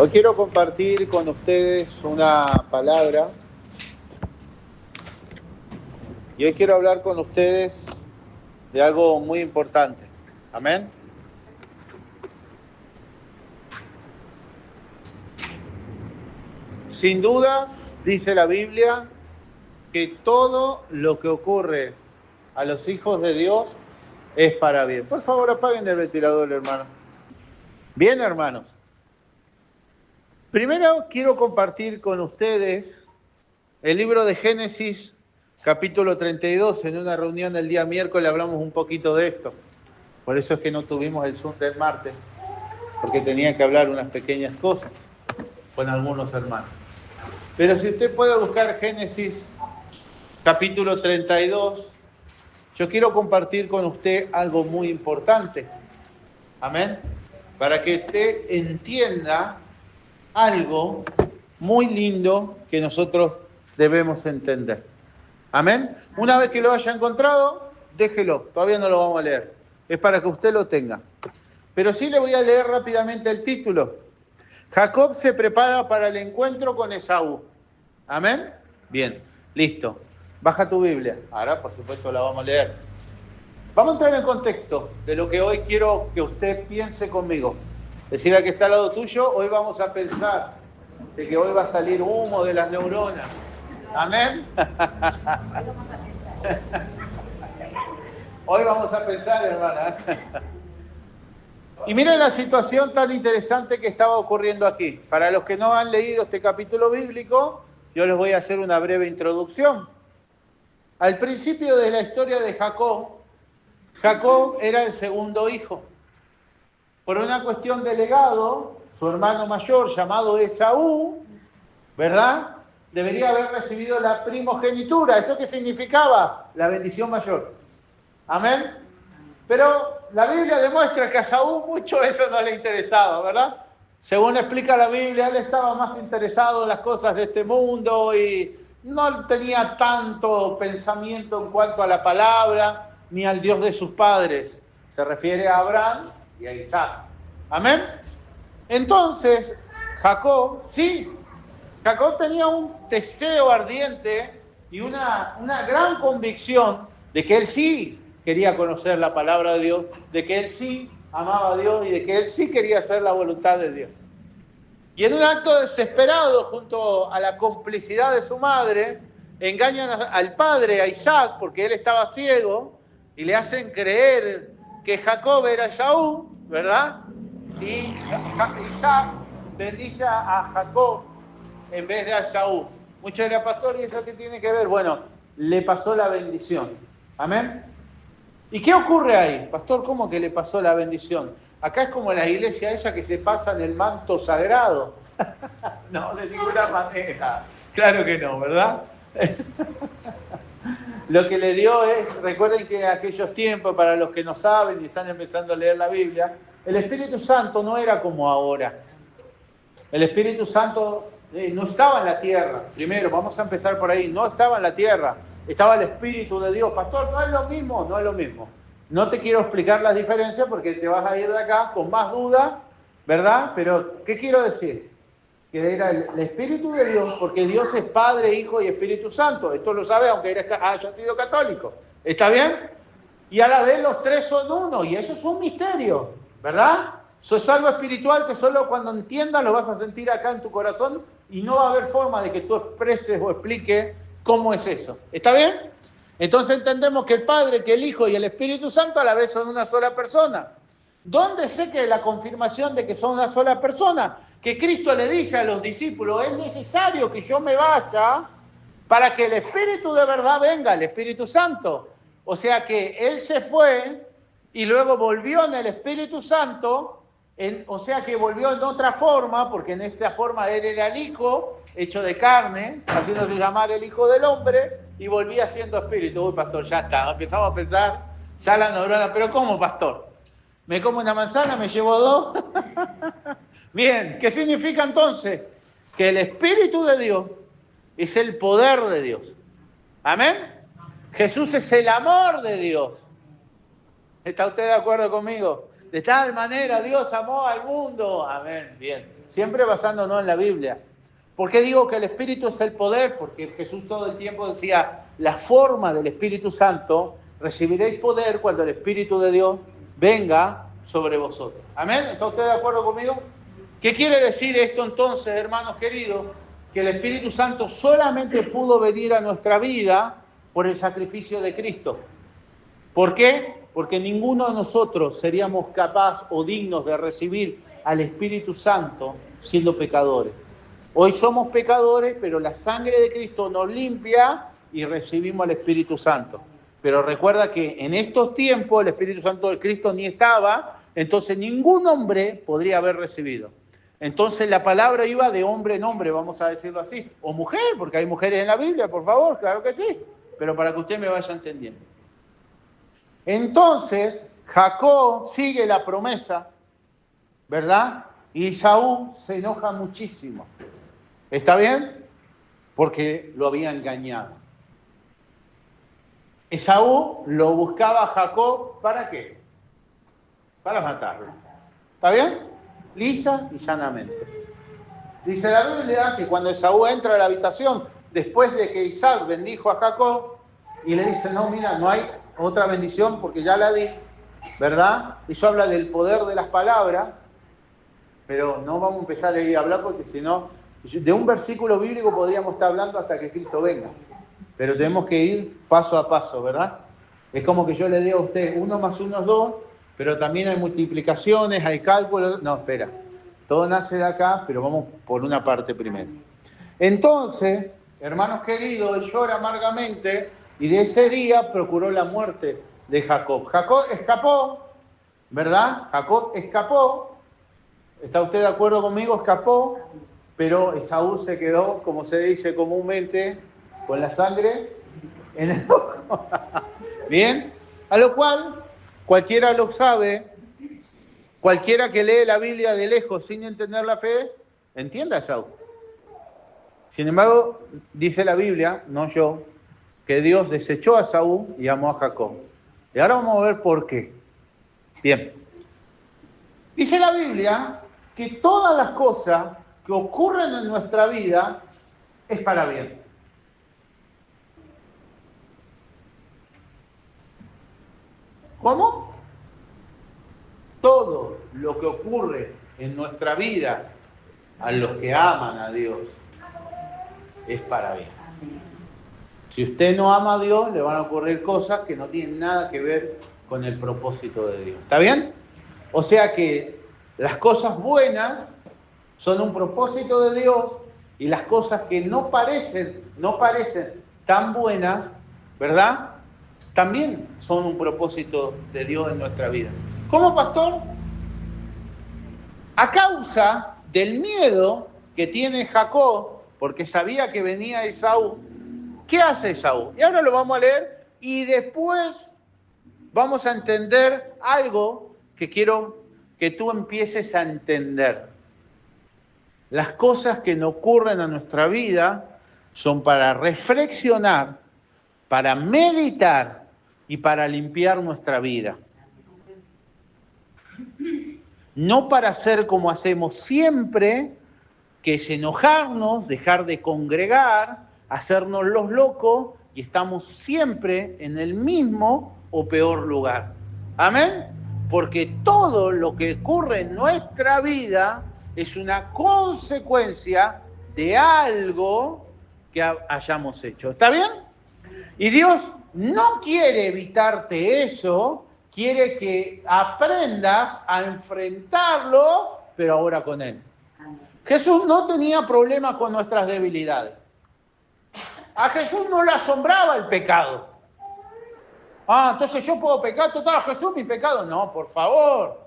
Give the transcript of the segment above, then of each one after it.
Hoy quiero compartir con ustedes una palabra y hoy quiero hablar con ustedes de algo muy importante. Amén. Sin dudas, dice la Biblia, que todo lo que ocurre a los hijos de Dios es para bien. Por favor, apaguen el ventilador, hermanos. Bien, hermanos. Primero quiero compartir con ustedes el libro de Génesis, capítulo 32. En una reunión el día miércoles hablamos un poquito de esto. Por eso es que no tuvimos el Zoom del martes, porque tenía que hablar unas pequeñas cosas con algunos hermanos. Pero si usted puede buscar Génesis, capítulo 32, yo quiero compartir con usted algo muy importante. Amén. Para que usted entienda algo muy lindo que nosotros debemos entender. Amén. Una vez que lo haya encontrado, déjelo. Todavía no lo vamos a leer. Es para que usted lo tenga. Pero sí le voy a leer rápidamente el título. Jacob se prepara para el encuentro con Esaú. Amén. Bien, listo. Baja tu Biblia. Ahora, por supuesto, la vamos a leer. Vamos a entrar en el contexto de lo que hoy quiero que usted piense conmigo. Decir al que está al lado tuyo, hoy vamos a pensar de que hoy va a salir humo de las neuronas. Amén. Hoy vamos a pensar, hermana. Y miren la situación tan interesante que estaba ocurriendo aquí. Para los que no han leído este capítulo bíblico, yo les voy a hacer una breve introducción. Al principio de la historia de Jacob, Jacob era el segundo hijo. Por una cuestión de legado, su hermano mayor, llamado Esaú, ¿verdad?, debería haber recibido la primogenitura. ¿Eso qué significaba? La bendición mayor. Amén. Pero la Biblia demuestra que a Saúl mucho eso no le interesaba, ¿verdad? Según explica la Biblia, él estaba más interesado en las cosas de este mundo y no tenía tanto pensamiento en cuanto a la palabra ni al Dios de sus padres. Se refiere a Abraham y a Isaac. Amén. Entonces, Jacob tenía un deseo ardiente y una gran convicción de que él sí quería conocer la palabra de Dios, de que él sí amaba a Dios y de que él sí quería hacer la voluntad de Dios. Y en un acto desesperado, junto a la complicidad de su madre, engañan al padre, a Isaac, porque él estaba ciego, y le hacen creer que Jacob era Esaú, ¿verdad? Y Isaac bendice a Jacob en vez de a Esaú. Muchos dirán, pastor, ¿y eso qué tiene que ver? Bueno, le pasó la bendición. Amén. ¿Y qué ocurre ahí? Pastor, ¿cómo que le pasó la bendición? Acá es como la iglesia esa que se pasa en el manto sagrado. No, de ninguna manera. Claro que no, ¿verdad? Lo que le dio es, recuerden que en aquellos tiempos, para los que no saben y están empezando a leer la Biblia, el Espíritu Santo no era como ahora. El Espíritu Santo no estaba en la tierra. Primero, vamos a empezar por ahí. No estaba en la tierra. Estaba el Espíritu de Dios. Pastor, ¿no es lo mismo? No es lo mismo. No te quiero explicar las diferencias porque te vas a ir de acá con más duda, ¿verdad? Pero, ¿qué quiero decir? Que era el Espíritu de Dios, porque Dios es Padre, Hijo y Espíritu Santo. Esto lo sabe aunque haya sido católico. ¿Está bien? Y a la vez los tres son uno, y eso es un misterio, ¿verdad? Eso es algo espiritual que solo cuando entiendas lo vas a sentir acá en tu corazón y no va a haber forma de que tú expreses o expliques cómo es eso. ¿Está bien? Entonces entendemos que el Padre, que el Hijo y el Espíritu Santo a la vez son una sola persona. ¿Dónde sé que la confirmación de que son una sola persona? Que Cristo le dice a los discípulos, es necesario que yo me vaya para que el Espíritu de verdad venga, el Espíritu Santo. O sea que Él se fue y luego volvió en el Espíritu Santo, o sea que volvió en otra forma, porque en esta forma Él era el Hijo, hecho de carne, haciéndose llamar el Hijo del Hombre, y volvía siendo Espíritu. Uy, pastor, ya está, empezamos a pensar, ya la neurona, pero ¿cómo, pastor? ¿Me como una manzana, me llevo dos? Bien, ¿qué significa entonces? Que el Espíritu de Dios es el poder de Dios. ¿Amén? Jesús es el amor de Dios. ¿Está usted de acuerdo conmigo? De tal manera Dios amó al mundo. Amén, bien. siempre basándonos en la Biblia. ¿Por qué digo que el Espíritu es el poder? Porque Jesús todo el tiempo decía, la forma del Espíritu Santo, recibiréis poder cuando el Espíritu de Dios venga sobre vosotros. ¿Amén? ¿Está usted de acuerdo conmigo? ¿Qué quiere decir esto entonces, hermanos queridos? Que el Espíritu Santo solamente pudo venir a nuestra vida por el sacrificio de Cristo. ¿Por qué? Porque ninguno de nosotros seríamos capaces o dignos de recibir al Espíritu Santo siendo pecadores. Hoy somos pecadores, pero la sangre de Cristo nos limpia y recibimos al Espíritu Santo. Pero recuerda que en estos tiempos el Espíritu Santo de Cristo ni estaba, entonces ningún hombre podría haber recibido. Entonces la palabra iba de hombre en hombre, vamos a decirlo así, o mujer, porque hay mujeres en la Biblia, por favor, claro que sí, pero para que usted me vaya entendiendo. Entonces Jacob sigue la promesa, ¿verdad? Y Esaú se enoja muchísimo. ¿Está bien? Porque lo había engañado. Esaú lo buscaba a Jacob, ¿para qué? Para matarlo. ¿Está bien? Lisa y llanamente. Dice la Biblia que cuando Esaú entra a la habitación, después de que Isaac bendijo a Jacob, y le dice, no, mira, no hay otra bendición porque ya la di, ¿verdad? Eso habla del poder de las palabras, pero no vamos a empezar a hablar porque si no, de un versículo bíblico podríamos estar hablando hasta que Cristo venga, pero tenemos que ir paso a paso, ¿verdad? Es como que yo le diga a usted, 1 más 1 es 2, pero también hay multiplicaciones, hay cálculos. No, espera, todo nace de acá, pero vamos por una parte primero. Entonces, hermanos queridos, él llora amargamente y de ese día procuró la muerte de Jacob. Jacob escapó, ¿verdad? Jacob escapó. ¿Está usted de acuerdo conmigo? Escapó, pero Esaú se quedó, como se dice comúnmente, con la sangre en el ojo. Bien, a lo cual cualquiera lo sabe, cualquiera que lee la Biblia de lejos sin entender la fe, entienda a Esaú. Sin embargo, dice la Biblia, no yo, que Dios desechó a Esaú y amó a Jacob. Y ahora vamos a ver por qué. Bien. Dice la Biblia que todas las cosas que ocurren en nuestra vida es para bien. ¿Cómo? Todo lo que ocurre en nuestra vida a los que aman a Dios es para bien. Si usted no ama a Dios, le van a ocurrir cosas que no tienen nada que ver con el propósito de Dios. ¿Está bien? O sea que las cosas buenas son un propósito de Dios y las cosas que no parecen tan buenas, ¿verdad? También son un propósito de Dios en nuestra vida. ¿Cómo, pastor? A causa del miedo que tiene Jacob, porque sabía que venía Esaú, ¿qué hace Esaú? Y ahora lo vamos a leer y después vamos a entender algo que quiero que tú empieces a entender. Las cosas que nos ocurren en nuestra vida son para reflexionar, para meditar y para limpiar nuestra vida. No para hacer como hacemos siempre, que es enojarnos, dejar de congregar, hacernos los locos y estamos siempre en el mismo o peor lugar. ¿Amén? Porque todo lo que ocurre en nuestra vida es una consecuencia de algo que hayamos hecho. ¿Está bien? Y Dios no quiere evitarte eso, quiere que aprendas a enfrentarlo, pero ahora con Él. Jesús no tenía problema con nuestras debilidades. A Jesús no le asombraba el pecado. Entonces yo puedo pecar, total, a Jesús mi pecado. No, por favor.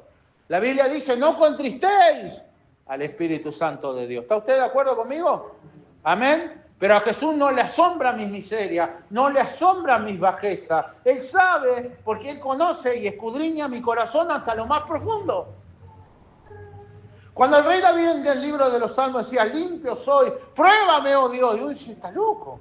La Biblia dice, no contristéis al Espíritu Santo de Dios. ¿Está usted de acuerdo conmigo? Amén. Pero a Jesús no le asombra mis miserias, no le asombra mis bajezas. Él sabe, porque Él conoce y escudriña mi corazón hasta lo más profundo. Cuando el rey David en el libro de los Salmos decía, limpio soy, pruébame, oh Dios. Y uno dice, está loco.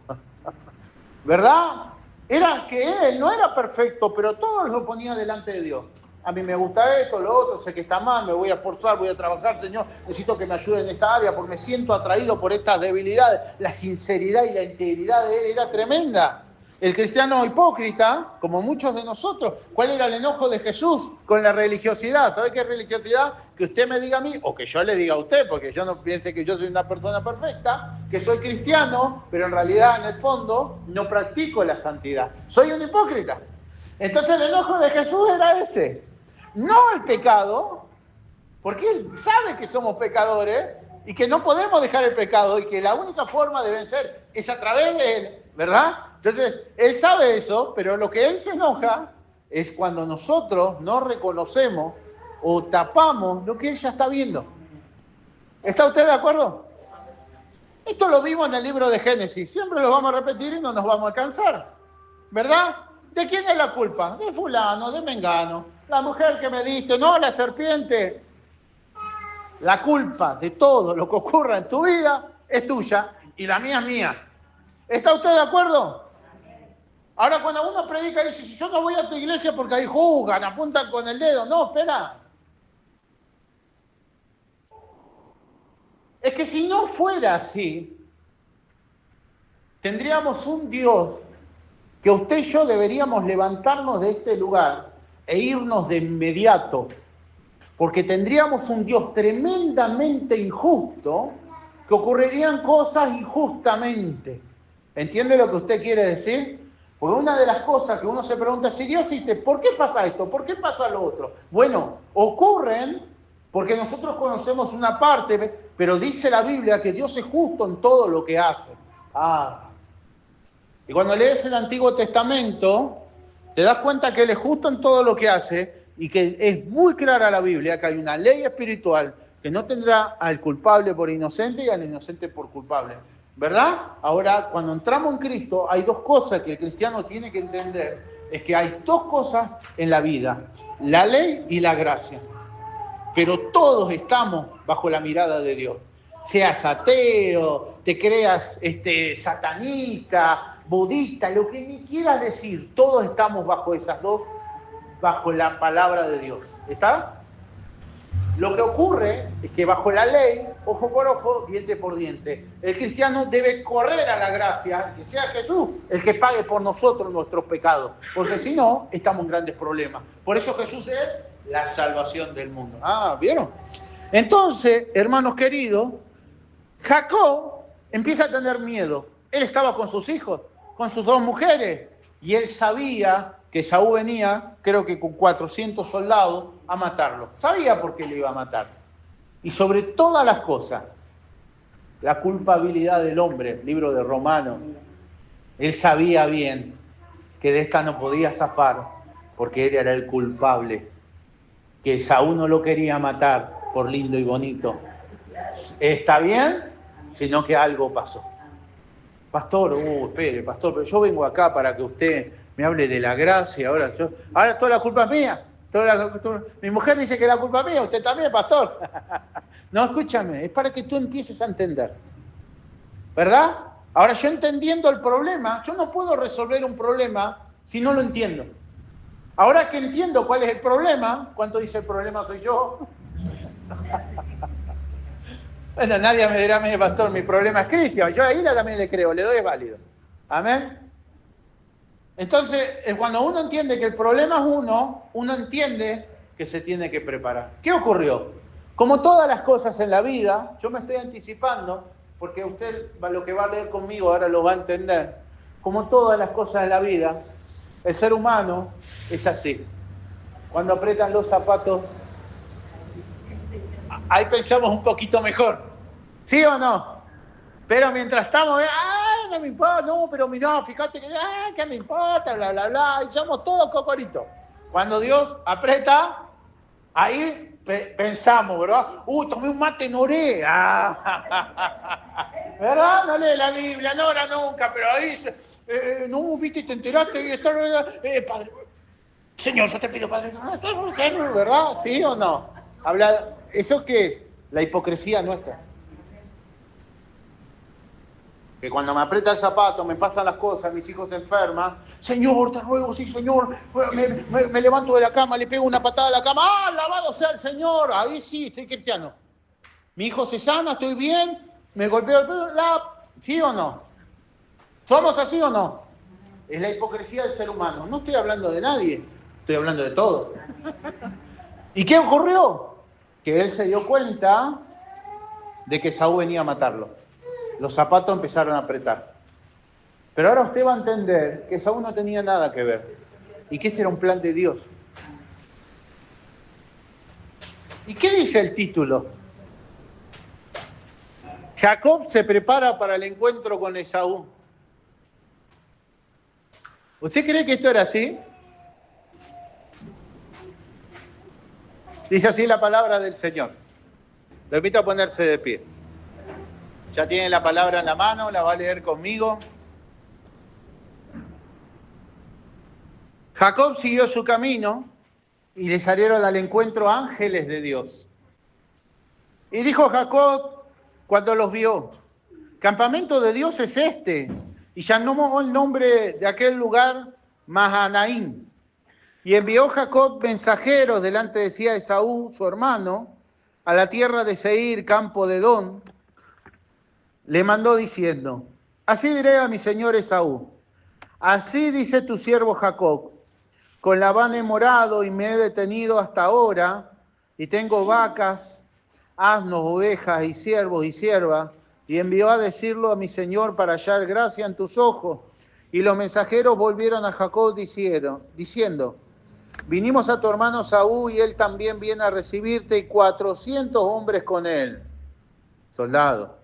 ¿Verdad? Era que él no era perfecto, pero todo lo ponía delante de Dios. a mí me gusta esto, lo otro, sé que está mal, me voy a forzar, voy a trabajar, Señor, necesito que me ayude en esta área porque me siento atraído por estas debilidades. La sinceridad y la integridad de él era tremenda. El cristiano hipócrita, como muchos de nosotros, ¿cuál era el enojo de Jesús con la religiosidad? ¿Sabe qué es religiosidad? Que usted me diga a mí, o que yo le diga a usted, porque yo no piense que yo soy una persona perfecta, que soy cristiano, pero en realidad, en el fondo, no practico la santidad. Soy un hipócrita. Entonces el enojo de Jesús era ese. No el pecado, porque él sabe que somos pecadores y que no podemos dejar el pecado y que la única forma de vencer es a través de él, ¿verdad? Entonces, él sabe eso, pero lo que él se enoja es cuando nosotros no reconocemos o tapamos lo que él ya está viendo. ¿Está usted de acuerdo? Esto lo vimos en el libro de Génesis. Siempre lo vamos a repetir y no nos vamos a cansar, ¿verdad? ¿De quién es la culpa? De fulano, de mengano. La mujer que me diste, no, la serpiente. La culpa de todo lo que ocurra en tu vida es tuya y la mía es mía. ¿Está usted de acuerdo? Ahora cuando uno predica y dice, si yo no voy a tu iglesia porque ahí juzgan, apuntan con el dedo. No, espera. Es que si no fuera así, tendríamos un Dios que usted y yo deberíamos levantarnos de este lugar e irnos de inmediato, porque tendríamos un Dios tremendamente injusto, que ocurrirían cosas injustamente. ¿Entiende lo que usted quiere decir? Porque una de las cosas que uno se pregunta, si Dios existe, ¿por qué pasa esto? ¿Por qué pasa lo otro? Bueno, ocurren porque nosotros conocemos una parte, pero dice la Biblia que Dios es justo en todo lo que hace. Y cuando lees el Antiguo Testamento, te das cuenta que Él es justo en todo lo que hace y que es muy clara la Biblia, que hay una ley espiritual que no tendrá al culpable por inocente y al inocente por culpable. ¿Verdad? Ahora, cuando entramos en Cristo, hay dos cosas que el cristiano tiene que entender. Es que hay dos cosas en la vida, la ley y la gracia. Pero todos estamos bajo la mirada de Dios. Seas ateo, te creas satanista, budista, lo que ni quieras decir, todos estamos bajo esas dos, bajo la palabra de Dios. ¿Está? Lo que ocurre es que bajo la ley, ojo por ojo, diente por diente, el cristiano debe correr a la gracia, que sea Jesús el que pague por nosotros nuestros pecados, porque si no, estamos en grandes problemas. Por eso Jesús es la salvación del mundo. ¿Vieron? Entonces, hermanos queridos, Jacob empieza a tener miedo. Él estaba con sus hijos, con sus dos mujeres, y él sabía que Esaú venía, creo que con 400 soldados, a matarlo. Sabía por qué le iba a matar. Y sobre todas las cosas, la culpabilidad del hombre, libro de Romanos, él sabía bien que de esta no podía zafar, porque él era el culpable, que Esaú no lo quería matar por lindo y bonito. ¿Está bien? Sino que algo pasó. Pastor, espere, pastor, pero yo vengo acá para que usted me hable de la gracia. Ahora toda la culpa es mía. Mi mujer dice que la culpa es mía, usted también, pastor. No, escúchame, es para que tú empieces a entender. ¿Verdad? Ahora, yo entendiendo el problema, yo no puedo resolver un problema si no lo entiendo. Ahora que entiendo cuál es el problema, ¿cuánto dice el problema soy yo? Bueno, nadie me dirá, mire, pastor, mi problema es Cristian. Yo a Hila también le creo, le doy es válido. Amén. Entonces, cuando uno entiende que el problema es uno entiende que se tiene que preparar. ¿Qué ocurrió? Como todas las cosas en la vida, yo me estoy anticipando, porque usted lo que va a leer conmigo ahora lo va a entender. Como todas las cosas en la vida, el ser humano es así. Cuando aprietan los zapatos, ahí pensamos un poquito mejor. ¿Sí o no? Pero mientras estamos, no me importa, no, pero mirá, fíjate que, ¿qué me importa? Bla, bla, bla, y somos todos cocoritos. Cuando Dios aprieta, ahí pensamos, ¿verdad? Tomé un mate, no oré. ¿Verdad? No lee la Biblia, no ora nunca, pero ahí, no, viste, te enteraste, y está, padre, Señor, yo te pido, Padre, ¿verdad? ¿Sí o no? ¿Eso qué es? La hipocresía nuestra. Que cuando me aprieta el zapato, me pasan las cosas, mis hijos se enferman. Señor, te ruego, sí, Señor. Me levanto de la cama, le pego una patada a la cama. ¡Ah, alabado sea el Señor! Ahí sí, estoy cristiano. Mi hijo se sana, estoy bien, me golpeo el pelo. ¿Sí o no? ¿Somos así o no? Es la hipocresía del ser humano. No estoy hablando de nadie, estoy hablando de todo. ¿Y qué ocurrió? Que él se dio cuenta de que Saúl venía a matarlo. Los zapatos empezaron a apretar. Pero ahora usted va a entender que Saúl no tenía nada que ver y que este era un plan de Dios. ¿Y qué dice el título? Jacob se prepara para el encuentro con Esaú. ¿Usted cree que esto era así? Dice así la palabra del Señor. Lo invito a ponerse de pie. Ya tiene la palabra en la mano, la va a leer conmigo. Jacob siguió su camino y le salieron al encuentro ángeles de Dios. Y dijo Jacob cuando los vio: campamento de Dios es este. Y llamó el nombre de aquel lugar Mahanaim. Y envió Jacob mensajeros delante de sí a Esaú, su hermano, a la tierra de Seir, campo de Edom. Le mandó diciendo: así diré a mi señor Esaú, así dice tu siervo Jacob, con Labán he morado y me he detenido hasta ahora, y tengo vacas, asnos, ovejas y siervos y siervas, y envió a decirlo a mi señor para hallar gracia en tus ojos. Y los mensajeros volvieron a Jacob diciendo: vinimos a tu hermano Saúl y él también viene a recibirte y 400 hombres con él. Soldado.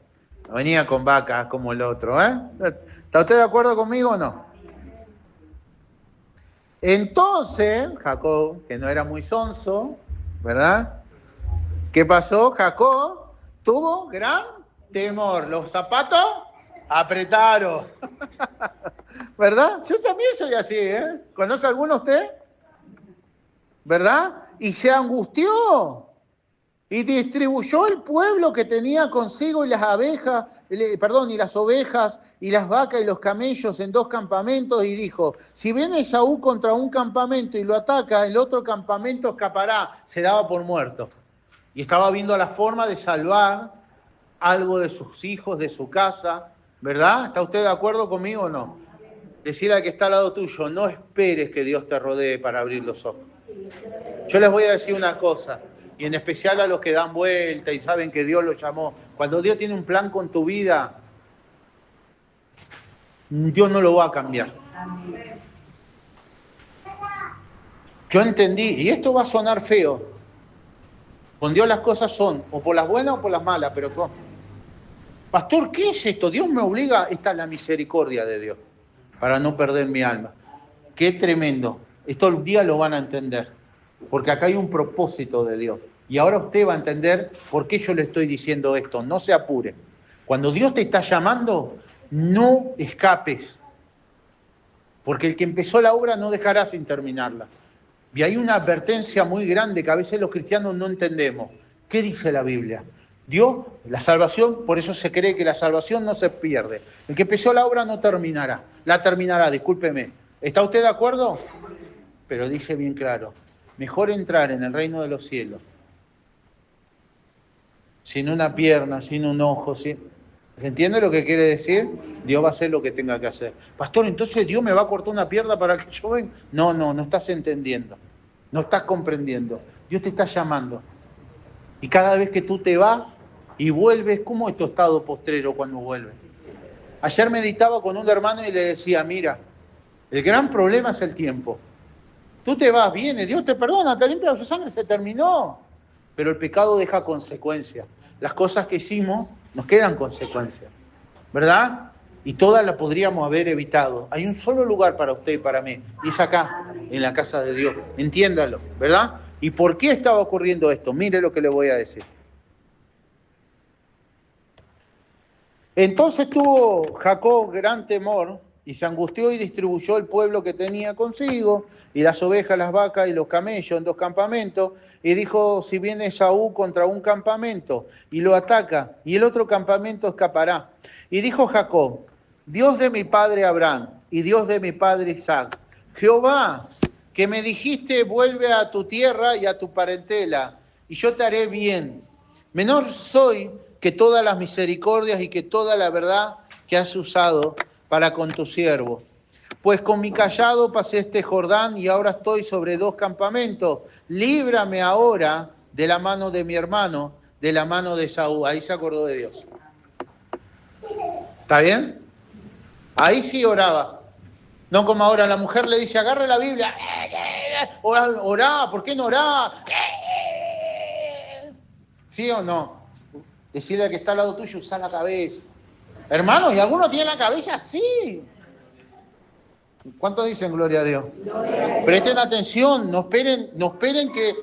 No venía con vacas como el otro, ¿eh? ¿Está usted de acuerdo conmigo o no? Entonces, Jacob, que no era muy sonso, ¿verdad? ¿Qué pasó? Jacob tuvo gran temor. Los zapatos apretaron. ¿Verdad? Yo también soy así, ¿eh? ¿Conoce alguno usted? ¿Verdad? Y se angustió. Y distribuyó el pueblo que tenía consigo y las abejas, y las ovejas y las vacas y los camellos en 2 campamentos y dijo: si viene Esaú contra un campamento y lo ataca, el otro campamento escapará. Se daba por muerto. Y estaba viendo la forma de salvar algo de sus hijos, de su casa, ¿verdad? ¿Está usted de acuerdo conmigo o no? Decirle al que está al lado tuyo: no esperes que Dios te rodee para abrir los ojos. Yo les voy a decir una cosa, y en especial a los que dan vuelta y saben que Dios los llamó. Cuando Dios tiene un plan con tu vida, Dios no lo va a cambiar. Yo entendí, y esto va a sonar feo, con Dios las cosas son, o por las buenas o por las malas, pero son. Pastor, ¿qué es esto? Dios me obliga, esta es la misericordia de Dios, para no perder mi alma. Qué tremendo, esto un día lo van a entender, porque acá hay un propósito de Dios. Y ahora usted va a entender por qué yo le estoy diciendo esto. No se apure. Cuando Dios te está llamando, no escapes. Porque el que empezó la obra no dejará sin terminarla. Y hay una advertencia muy grande que a veces los cristianos no entendemos. ¿Qué dice la Biblia? Dios, la salvación, por eso se cree que la salvación no se pierde. El que empezó la obra no terminará. La terminará, discúlpeme. ¿Está usted de acuerdo? Pero dice bien claro, mejor entrar en el reino de los cielos sin una pierna, sin un ojo, ¿Se entiende lo que quiere decir? Dios va a hacer lo que tenga que hacer. Pastor, entonces Dios me va a cortar una pierna para que yo venga. No estás entendiendo. No estás comprendiendo. Dios te está llamando. Y cada vez que tú te vas y vuelves, ¿cómo es tu estado postrero cuando vuelves? Ayer meditaba con un hermano y le decía: mira, el gran problema es el tiempo. Tú te vas, viene, Dios te perdona, te limpia su sangre, se terminó. Pero el pecado deja consecuencias. Las cosas que hicimos nos quedan consecuencias, ¿verdad? Y todas las podríamos haber evitado. Hay un solo lugar para usted y para mí, y es acá, en la casa de Dios. Entiéndalo, ¿verdad? ¿Y por qué estaba ocurriendo esto? Mire lo que le voy a decir. Entonces tuvo Jacob gran temor y se angustió y distribuyó el pueblo que tenía consigo, y las ovejas, las vacas y los camellos en 2 campamentos, y dijo, si viene Esaú contra un campamento y lo ataca, y el otro campamento escapará. Y dijo Jacob, Dios de mi padre Abraham y Dios de mi padre Isaac, Jehová, que me dijiste, vuelve a tu tierra y a tu parentela, y yo te haré bien. Menor soy que todas las misericordias y que toda la verdad que has usado para con tu siervo. Pues con mi cayado pasé este Jordán y ahora estoy sobre 2 campamentos. Líbrame ahora de la mano de mi hermano, de la mano de Saúl. Ahí se acordó de Dios. ¿Está bien? Ahí sí oraba. No como ahora la mujer le dice, agarre la Biblia. Orá, ¿por qué no orá? ¿Sí o no? Decirle al que está al lado tuyo, usa la cabeza. Hermanos, ¿y alguno tiene la cabeza así? ¿Cuántos dicen gloria a Dios? Presten atención, no esperen que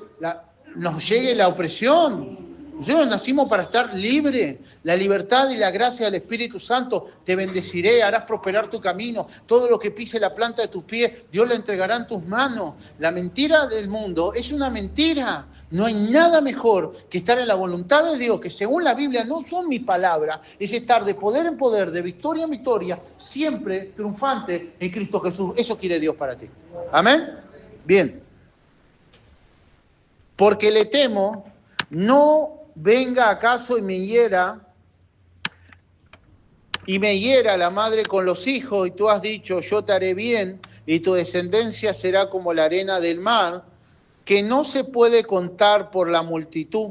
nos llegue la opresión. Nosotros nacimos para estar libres. La libertad y la gracia del Espíritu Santo te bendeciré, harás prosperar tu camino. Todo lo que pise la planta de tus pies, Dios lo entregará en tus manos. La mentira del mundo es una mentira. No hay nada mejor que estar en la voluntad de Dios, que según la Biblia no son mis palabras, es estar de poder en poder, de victoria en victoria, siempre triunfante en Cristo Jesús. Eso quiere Dios para ti. ¿Amén? Bien. Porque le temo, no venga acaso y me hiera la madre con los hijos, y tú has dicho, yo te haré bien, y tu descendencia será como la arena del mar, que no se puede contar por la multitud.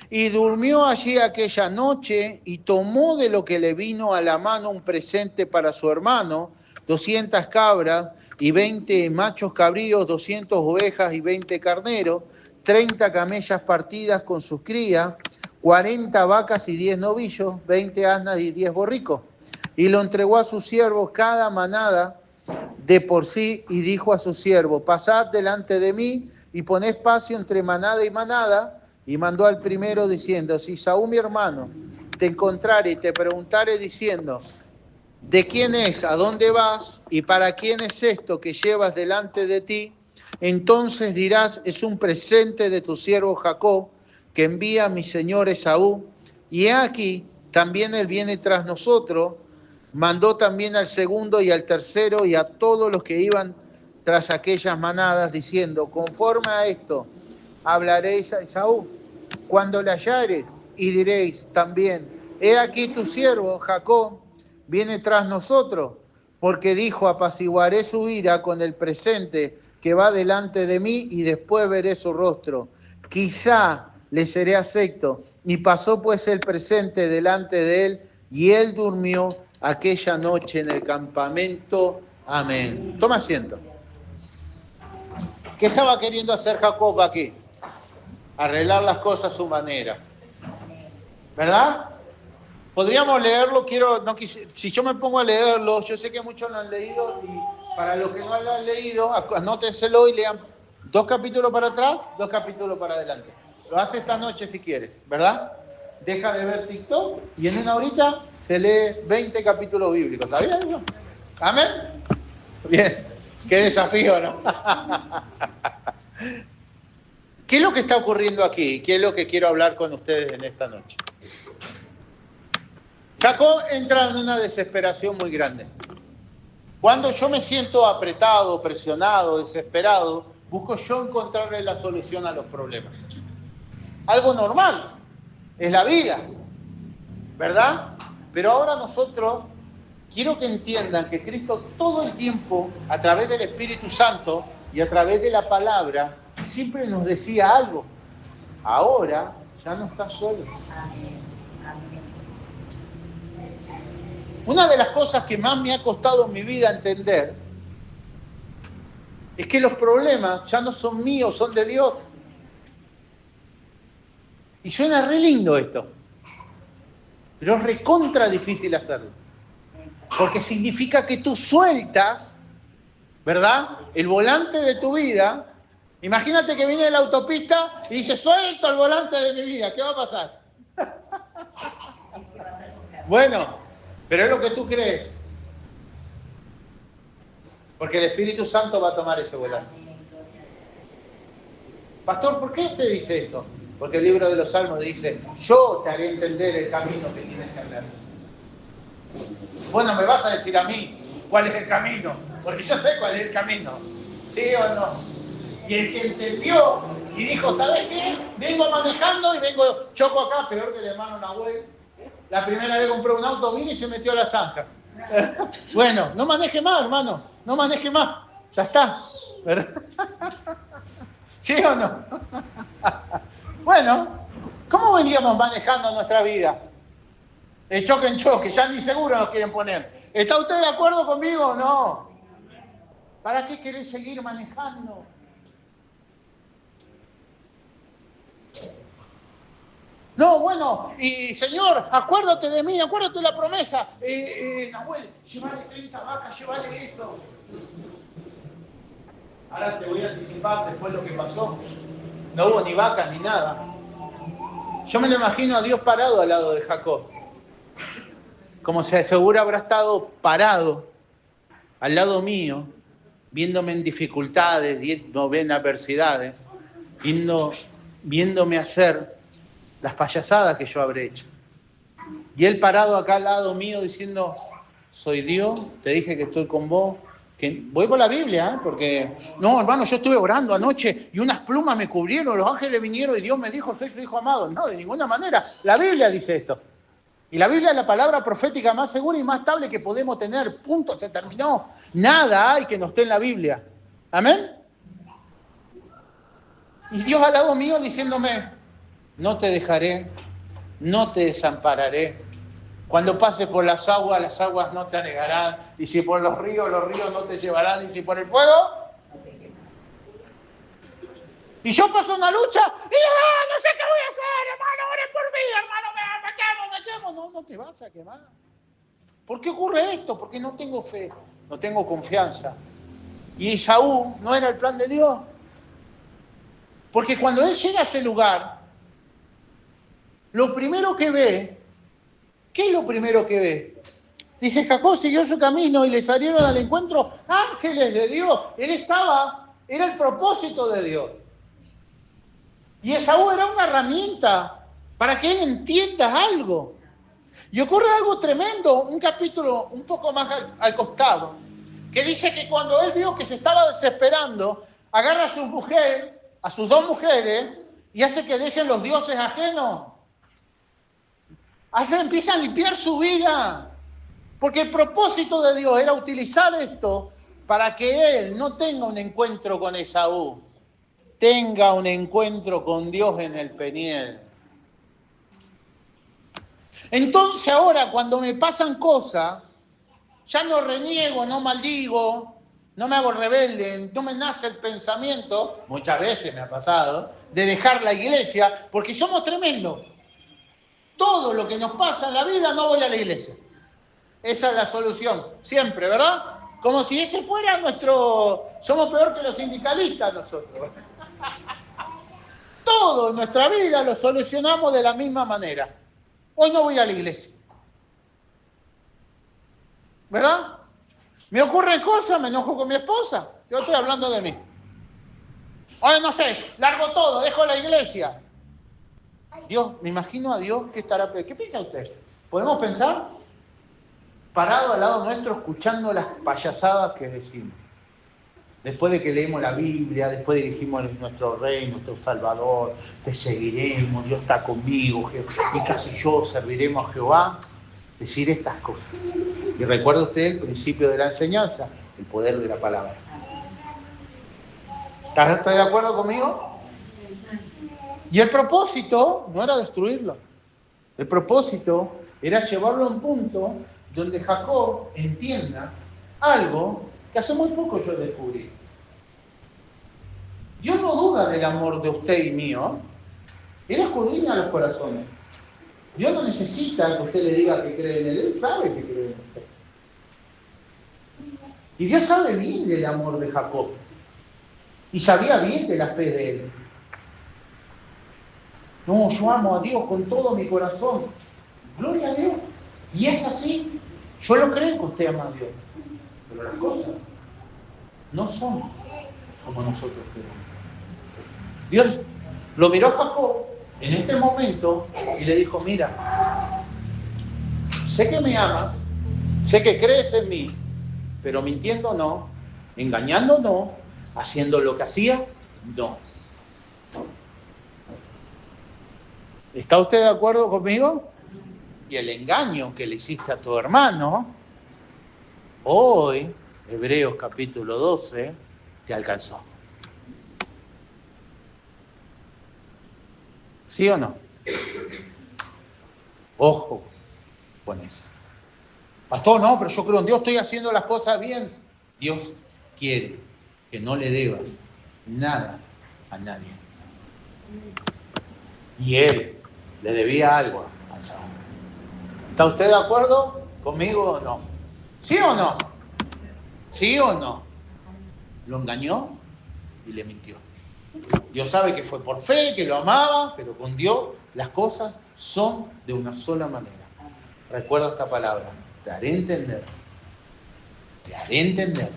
Y durmió allí aquella noche, y tomó de lo que le vino a la mano un presente para su hermano, 200 cabras y 20 machos cabríos, 200 ovejas y 20 carneros, 30 camellas partidas con sus crías, 40 vacas y 10 novillos, 20 asnas y 10 borricos. Y lo entregó a sus siervos cada manada de por sí, y dijo a sus siervos, pasad delante de mí y poned espacio entre manada y manada. Y mandó al primero diciendo, si Saúl mi hermano te encontrare y te preguntare diciendo, ¿de quién es? ¿A dónde vas? ¿Y para quién es esto que llevas delante de ti? Entonces dirás, es un presente de tu siervo Jacob, que envía a mi señor Esaú. Y he aquí, también él viene tras nosotros. Mandó también al segundo y al tercero y a todos los que iban tras aquellas manadas, diciendo, conforme a esto, hablaréis a Esaú cuando le hallares, y diréis también, he aquí tu siervo Jacob viene tras nosotros, porque dijo, apaciguaré su ira con el presente que va delante de mí, y después veré su rostro. Quizá le seré acepto. Y pasó pues el presente delante de él, y él durmió aquella noche en el campamento. Amén. Toma asiento. ¿Qué estaba queriendo hacer Jacob aquí? Arreglar las cosas a su manera. ¿Verdad? Podríamos leerlo, si yo me pongo a leerlo, yo sé que muchos lo han leído, y para los que no lo han leído, anótenselo y lean 2 capítulos para atrás, 2 capítulos para adelante. Lo hace esta noche si quieres, ¿verdad? Deja de ver TikTok y en una horita se lee 20 capítulos bíblicos. ¿Sabías eso? ¿Amén? Bien, qué desafío, ¿no? ¿Qué es lo que está ocurriendo aquí? ¿Qué es lo que quiero hablar con ustedes en esta noche? Jacob entra en una desesperación muy grande. Cuando yo me siento apretado, presionado, desesperado, busco yo encontrarle la solución a los problemas. Algo normal, es la vida, ¿verdad? Pero ahora nosotros, quiero que entiendan que Cristo todo el tiempo, a través del Espíritu Santo y a través de la palabra, siempre nos decía algo. Ahora ya no estás solo. Una de las cosas que más me ha costado en mi vida entender es que los problemas ya no son míos, son de Dios. Y suena re lindo esto, pero es recontra difícil hacerlo. Porque significa que tú sueltas, ¿verdad?, el volante de tu vida. Imagínate que viene de la autopista y dice, suelto el volante de mi vida, ¿qué va a pasar? Bueno, pero es lo que tú crees. Porque el Espíritu Santo va a tomar ese volante. Pastor, ¿por qué te dice eso? Porque el libro de los Salmos dice, yo te haré entender el camino que tienes que andar. Bueno, me vas a decir a mí cuál es el camino, porque yo sé cuál es el camino. ¿Sí o no? Y el que entendió y dijo, ¿sabes qué? Vengo manejando y choco acá, peor que el hermano Nahuel. La primera vez compró un auto, vino y se metió a la zanja. Bueno, no maneje más, hermano, no maneje más. Ya está. ¿Verdad? ¿Sí o no? Bueno, ¿cómo veníamos manejando nuestra vida? De choque en choque, ya ni seguro nos quieren poner. ¿Está usted de acuerdo conmigo o no? ¿Para qué querés seguir manejando? No, bueno, y Señor, acuérdate de mí, acuérdate de la promesa. Nahuel, llévale 30 vacas, llévale esto. Ahora te voy a anticipar después lo que pasó. No hubo ni vacas ni nada. Yo me lo imagino a Dios parado al lado de Jacob. Como se seguro habrá estado parado al lado mío, viéndome en dificultades, viéndome en adversidades, viéndome hacer las payasadas que yo habré hecho. Y él parado acá al lado mío diciendo, soy Dios, te dije que estoy con vos. Que voy por la Biblia, porque, no, hermano, yo estuve orando anoche y unas plumas me cubrieron, los ángeles vinieron y Dios me dijo, soy su hijo amado. No, de ninguna manera. La Biblia dice esto. Y la Biblia es la palabra profética más segura y más estable que podemos tener. Punto, se terminó. Nada hay que no esté en la Biblia. ¿Amén? Y Dios al lado mío diciéndome, no te dejaré, no te desampararé. Cuando pases por las aguas no te anegarán. Y si por los ríos no te llevarán. Y si por el fuego. Y yo paso una lucha y no sé qué voy a hacer, hermano, oren por mí, hermano, me quemo. No te vas a quemar. ¿Por qué ocurre esto? Porque no tengo fe, no tengo confianza. Y Esaú no era el plan de Dios. Porque cuando él llega a ese lugar, lo primero que ve, ¿qué es lo primero que ve? Dice, Jacob siguió su camino y le salieron al encuentro ángeles de Dios. Era el propósito de Dios. Y Esaú era una herramienta para que él entienda algo. Y ocurre algo tremendo, un capítulo un poco más al costado, que dice que cuando él vio que se estaba desesperando, agarra a sus dos mujeres, y hace que dejen los dioses ajenos. Empieza a limpiar su vida. Porque el propósito de Dios era utilizar esto para que él no tenga un encuentro con Esaú, tenga un encuentro con Dios en el Peniel. Entonces ahora cuando me pasan cosas, ya no reniego, no maldigo, no me hago rebelde, no me nace el pensamiento, muchas veces me ha pasado, de dejar la iglesia, porque somos tremendos. Todo lo que nos pasa en la vida no voy a la iglesia. Esa es la solución, siempre, ¿verdad? Como si ese fuera somos peor que los sindicalistas nosotros. Todo en nuestra vida lo solucionamos de la misma manera. Hoy no voy a la iglesia. ¿Verdad? Me ocurren cosas, me enojo con mi esposa. Yo estoy hablando de mí. Hoy no sé, largo todo, dejo la iglesia. Dios, me imagino a Dios que estará... ¿Qué piensa usted? ¿Podemos pensar? Parado al lado nuestro escuchando las payasadas que decimos. Después de que leemos la Biblia, después de que dijimos nuestro Rey, nuestro Salvador, te seguiremos, Dios está conmigo, y casi yo serviremos a Jehová, decir estas cosas. Y recuerda usted el principio de la enseñanza, el poder de la palabra. ¿Está de acuerdo conmigo? Y el propósito no era destruirlo. El propósito era llevarlo a un punto donde Jacob entienda algo que hace muy poco yo descubrí. Dios no duda del amor de usted y mío. Él escudriña los corazones. Dios no necesita que usted le diga que cree en Él. Él sabe que cree en usted. Y Dios sabe bien del amor de Jacob. Y sabía bien de la fe de él. No, yo amo a Dios con todo mi corazón. Gloria a Dios. Y es así. Yo lo creo que usted ama a Dios. Pero las cosas no son como nosotros queremos. Dios lo miró a Jacob en este momento y le dijo, mira, sé que me amas, sé que crees en mí, pero mintiendo no, engañando no, haciendo lo que hacía, no. ¿Está usted de acuerdo conmigo? Y el engaño que le hiciste a tu hermano, hoy, Hebreos capítulo 12, te alcanzó. ¿Sí o no? Ojo con eso. Pastor, no, pero yo creo en Dios, estoy haciendo las cosas bien. Dios quiere que no le debas nada a nadie. Y Él le debía algo a Saúl. ¿Está usted de acuerdo conmigo o no? ¿Sí o no? ¿Sí o no? Lo engañó y le mintió. Dios sabe que fue por fe, que lo amaba, pero con Dios las cosas son de una sola manera. Recuerda esta palabra, te haré entender, te haré entender,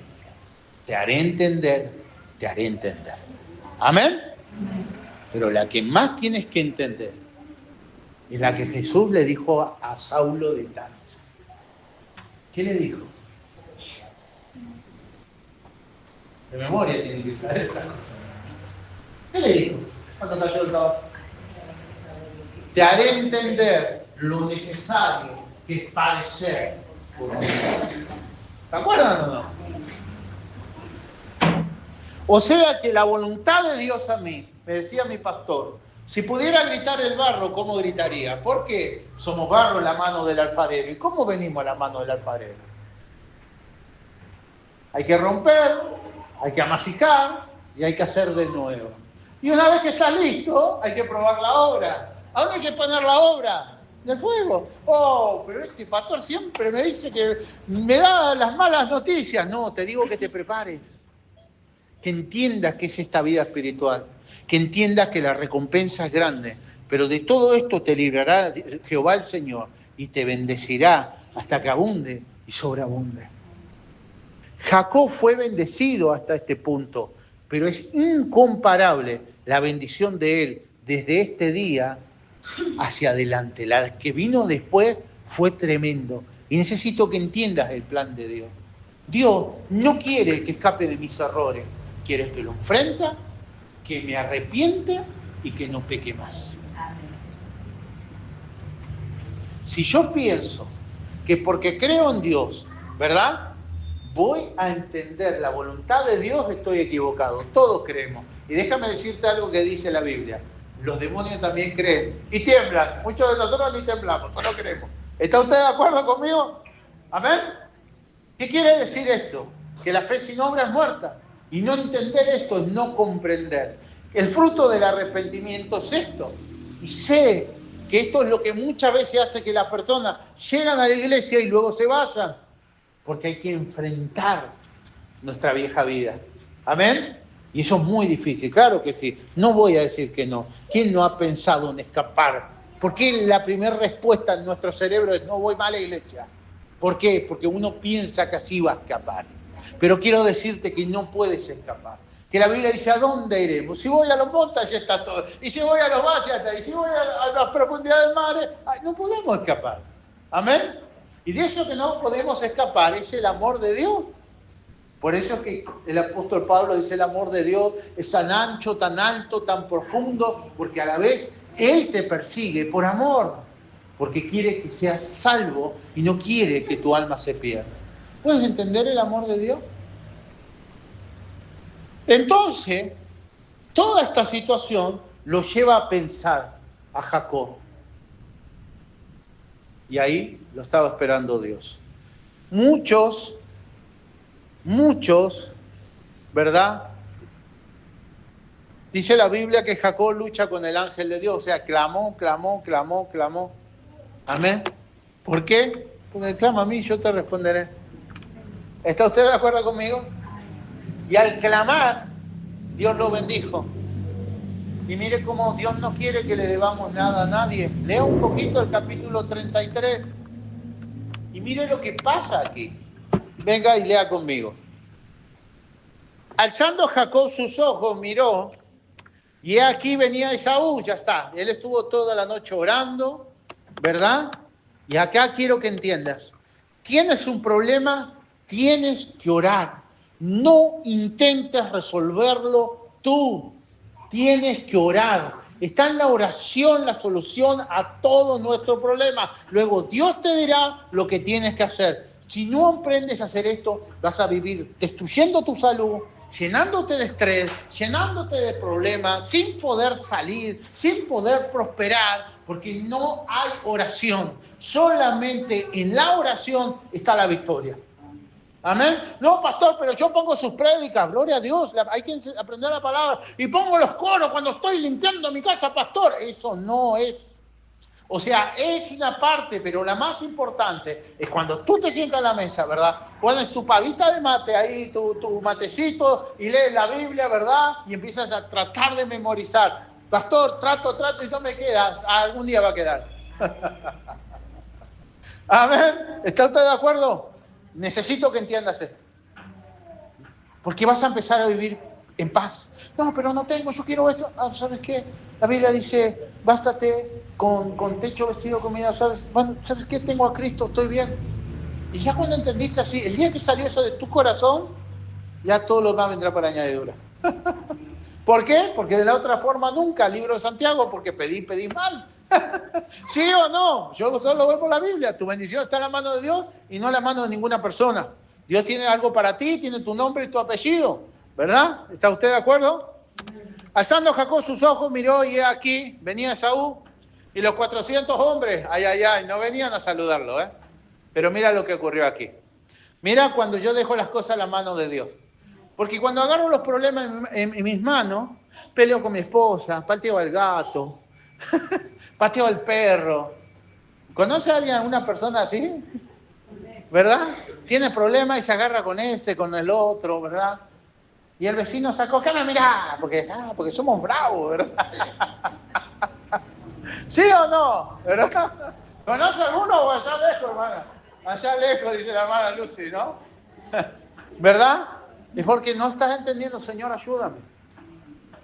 te haré entender, te haré entender. ¿Amén? Pero la que más tienes que entender es la que Jesús le dijo a Saulo de Tarso. ¿Qué le dijo? De memoria tiene que saber esta cosa. ¿Qué le dijo? Cuando cayó el trabajo. Te haré entender lo necesario que es padecer por mí. ¿Se acuerdan o no? O sea que la voluntad de Dios a mí, me decía mi pastor, si pudiera gritar el barro, ¿cómo gritaría? ¿Por qué somos barro en la mano del alfarero? ¿Y cómo venimos a la mano del alfarero? Hay que romper, hay que amasijar y hay que hacer de nuevo. Y una vez que está listo, hay que probar la obra. ¿A dónde hay que poner la obra? Del fuego. Oh, pero este pastor siempre me dice que me da las malas noticias. No, te digo que te prepares. Que entiendas que es esta vida espiritual. Que entiendas que la recompensa es grande. Pero de todo esto te librará Jehová el Señor y te bendecirá hasta que abunde y sobreabunde. Jacob fue bendecido hasta este punto, pero es incomparable la bendición de él desde este día hacia adelante. La que vino después fue tremendo. Y necesito que entiendas el plan de Dios. Dios no quiere que escape de mis errores. Quiere que lo enfrente, que me arrepiente y que no peque más. Si yo pienso que porque creo en Dios, ¿verdad?, voy a entender la voluntad de Dios, estoy equivocado. Todos creemos. Y déjame decirte algo que dice la Biblia. Los demonios también creen y tiemblan. Muchos de nosotros ni temblamos, solo creemos. ¿Está usted de acuerdo conmigo? ¿Amén? ¿Qué quiere decir esto? Que la fe sin obra es muerta. Y no entender esto es no comprender. El fruto del arrepentimiento es esto. Y sé que esto es lo que muchas veces hace que las personas llegan a la iglesia y luego se vayan. Porque hay que enfrentar nuestra vieja vida. ¿Amén? Y eso es muy difícil, claro que sí. No voy a decir que no. ¿Quién no ha pensado en escapar? ¿Por qué la primera respuesta en nuestro cerebro es no voy más a la iglesia? ¿Por qué? Porque uno piensa que así va a escapar. Pero quiero decirte que no puedes escapar. Que la Biblia dice, ¿a dónde iremos? Si voy a los montes, ya está todo. Y si voy a los valles, ya está. Y si voy a las profundidades del mar, no podemos escapar. ¿Amén? Y de eso que no podemos escapar es el amor de Dios. Por eso es que el apóstol Pablo dice el amor de Dios es tan ancho, tan alto, tan profundo, porque a la vez Él te persigue por amor, porque quiere que seas salvo y no quiere que tu alma se pierda. ¿Puedes entender el amor de Dios? Entonces, toda esta situación lo lleva a pensar a Jacob. Y ahí lo estaba esperando Dios. Muchos, ¿verdad? Dice la Biblia que Jacob lucha con el ángel de Dios. O sea, clamó. Amén. ¿Por qué? Porque clama a mí, yo te responderé. ¿Está usted de acuerdo conmigo? Y al clamar, Dios lo bendijo. Y mire cómo Dios no quiere que le debamos nada a nadie. Lea un poquito el capítulo 33. Y mire lo que pasa aquí. Venga y lea conmigo. Alzando Jacob sus ojos, miró, y aquí venía Esaú, ya está. Él estuvo toda la noche orando, ¿verdad? Y acá quiero que entiendas, tienes un problema, tienes que orar. No intentes resolverlo tú, tienes que orar. Está en la oración la solución a todo nuestro problema. Luego Dios te dirá lo que tienes que hacer. Si no aprendes a hacer esto, vas a vivir destruyendo tu salud, llenándote de estrés, llenándote de problemas, sin poder salir, sin poder prosperar, porque no hay oración. Solamente en la oración está la victoria. Amén. No, pastor, pero yo pongo sus prédicas, gloria a Dios, hay que aprender la palabra, y pongo los coros cuando estoy limpiando mi casa, pastor. Eso no es. O sea, es una parte, pero la más importante es cuando tú te sientas a la mesa, ¿verdad? Pones tu pavita de mate ahí, tu matecito, y lees la Biblia, ¿verdad? Y empiezas a tratar de memorizar. Pastor, trato, y no me queda. Algún día va a quedar. Amén. ¿Está usted de acuerdo? Necesito que entiendas esto. Porque vas a empezar a vivir en paz. No, pero no tengo, yo quiero esto. ¿Sabes qué? La Biblia dice, bástate con techo, vestido, comida, ¿sabes? Bueno, ¿sabes qué? Tengo a Cristo, estoy bien. Y ya cuando entendiste así, el día que salió eso de tu corazón, ya todo lo demás vendrá por añadidura. ¿Por qué? Porque de la otra forma nunca, libro de Santiago, porque pedí mal. ¿Sí o no? Yo solo voy por la Biblia. Tu bendición está en la mano de Dios y no en la mano de ninguna persona. Dios tiene algo para ti, tiene tu nombre y tu apellido, ¿verdad? ¿Está usted de acuerdo? Alzando Jacob sus ojos, miró y aquí venía Esaú y los 400 hombres, ay, no venían a saludarlo, ¿eh? Pero mira lo que ocurrió aquí. Mira cuando yo dejo las cosas en la mano de Dios. Porque cuando agarro los problemas en mis manos, peleo con mi esposa, pateo al gato, pateo al perro. ¿Conoce a alguien, una persona así? ¿Verdad? Tiene problemas y se agarra con este, con el otro, ¿verdad? Y el vecino sacó, ¿qué me mirá? Porque somos bravos, ¿verdad? ¿Sí o no? ¿Verdad? ¿Conoce alguno o allá lejos, hermana? Allá lejos, dice la hermana Lucy, ¿no? ¿Verdad? Es porque no estás entendiendo, Señor, ayúdame.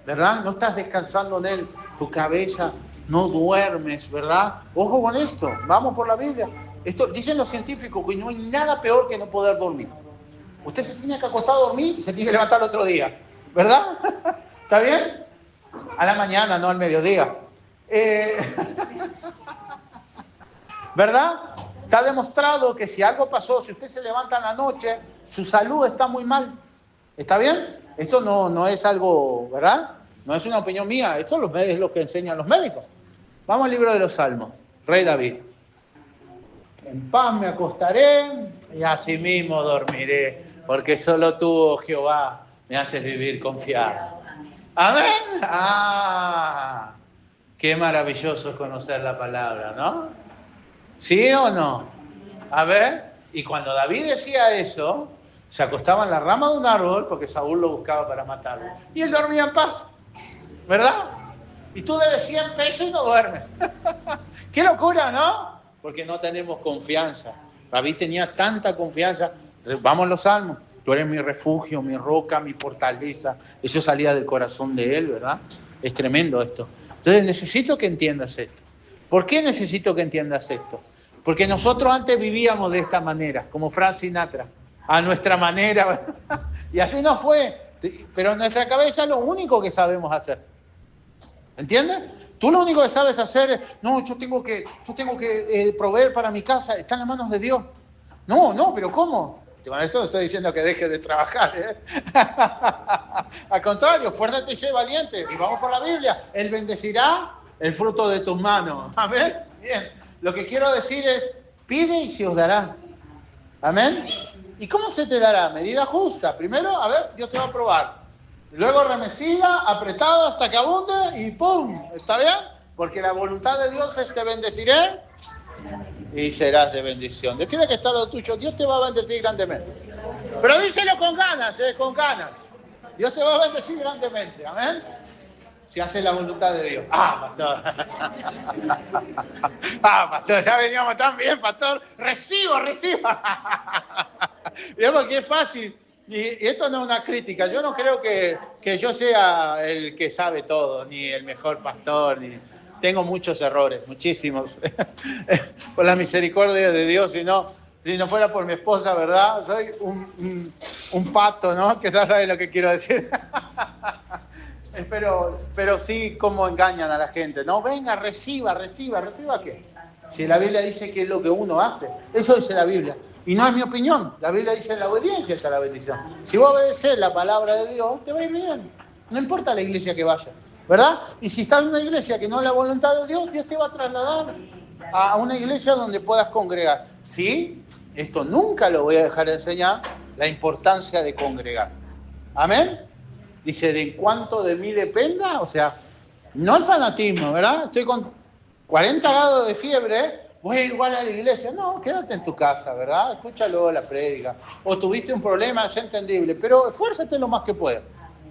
¿Verdad? No estás descansando en Él, tu cabeza, no duermes, ¿verdad? Ojo con esto, vamos por la Biblia. Esto dicen los científicos que no hay nada peor que no poder dormir. Usted se tiene que acostar a dormir y se tiene que levantar otro día, ¿verdad? ¿Está bien? A la mañana, no al mediodía. ¿Verdad? Está demostrado que si algo pasó, si usted se levanta en la noche, su salud está muy mal. ¿Está bien? Esto no es algo, ¿verdad? No es una opinión mía, esto es lo que enseñan los médicos. Vamos al libro de los Salmos, Rey David. En paz me acostaré y asimismo dormiré, porque solo tú, oh Jehová, me haces vivir confiado. Amén. Qué maravilloso es conocer la palabra, ¿no? ¿Sí o no? A ver, y cuando David decía eso, se acostaba en la rama de un árbol porque Saúl lo buscaba para matarlo. Y él dormía en paz, ¿verdad? Y tú debes 100 pesos y no duermes. ¡Qué locura!, ¿no? Porque no tenemos confianza. David tenía tanta confianza. Vamos a los salmos. Tú eres mi refugio, mi roca, mi fortaleza. Eso salía del corazón de él, ¿verdad? Es tremendo esto. Entonces necesito que entiendas esto. ¿Por qué necesito que entiendas esto? Porque nosotros antes vivíamos de esta manera, como Frank Sinatra, a nuestra manera. Y así no fue. Pero en nuestra cabeza es lo único que sabemos hacer. ¿Entiendes? Tú lo único que sabes hacer es, no, yo tengo que proveer para mi casa, está en las manos de Dios. No, pero ¿cómo? Con esto no estoy diciendo que dejes de trabajar, ¿eh? Al contrario, fuérzate y sé valiente. Y vamos por la Biblia. Él bendecirá el fruto de tus manos. Amén. Bien. Lo que quiero decir es, pide y se os dará. Amén. ¿Y cómo se te dará? Medida justa. Primero, a ver, Dios te va a probar. Luego remecida, apretada hasta que abunde y ¡pum! ¿Está bien? Porque la voluntad de Dios es te bendeciré y serás de bendición. Decirle que está lo tuyo, Dios te va a bendecir grandemente. Pero díselo con ganas, con ganas. Dios te va a bendecir grandemente, amén. Si haces la voluntad de Dios. Pastor. Pastor, ya veníamos tan bien, pastor. Recibo. Digamos que es fácil. Y esto no es una crítica. Yo no creo que yo sea el que sabe todo, ni el mejor pastor, ni tengo muchos errores, muchísimos. Por la misericordia de Dios, si no fuera por mi esposa, ¿verdad? Soy un pato, ¿no? Que ya sabe lo que quiero decir. Pero sí cómo engañan a la gente, ¿no? Venga, reciba ¿qué? Si la Biblia dice que es lo que uno hace, eso dice la Biblia. Y no es mi opinión, la Biblia dice en la obediencia está la bendición. Si vos obedeces la palabra de Dios, te va a ir bien. No importa la iglesia que vayas, ¿verdad? Y si estás en una iglesia que no es la voluntad de Dios, Dios te va a trasladar a una iglesia donde puedas congregar. Sí, esto nunca lo voy a dejar de enseñar, la importancia de congregar. ¿Amén? Dice, de en cuanto de mí dependa, o sea, no el fanatismo, ¿verdad? Estoy con 40 grados de fiebre, voy igual a la iglesia. No, quédate en tu casa, ¿verdad? Escúchalo la prédica. O tuviste un problema, es entendible, pero esfuérzate lo más que puedas.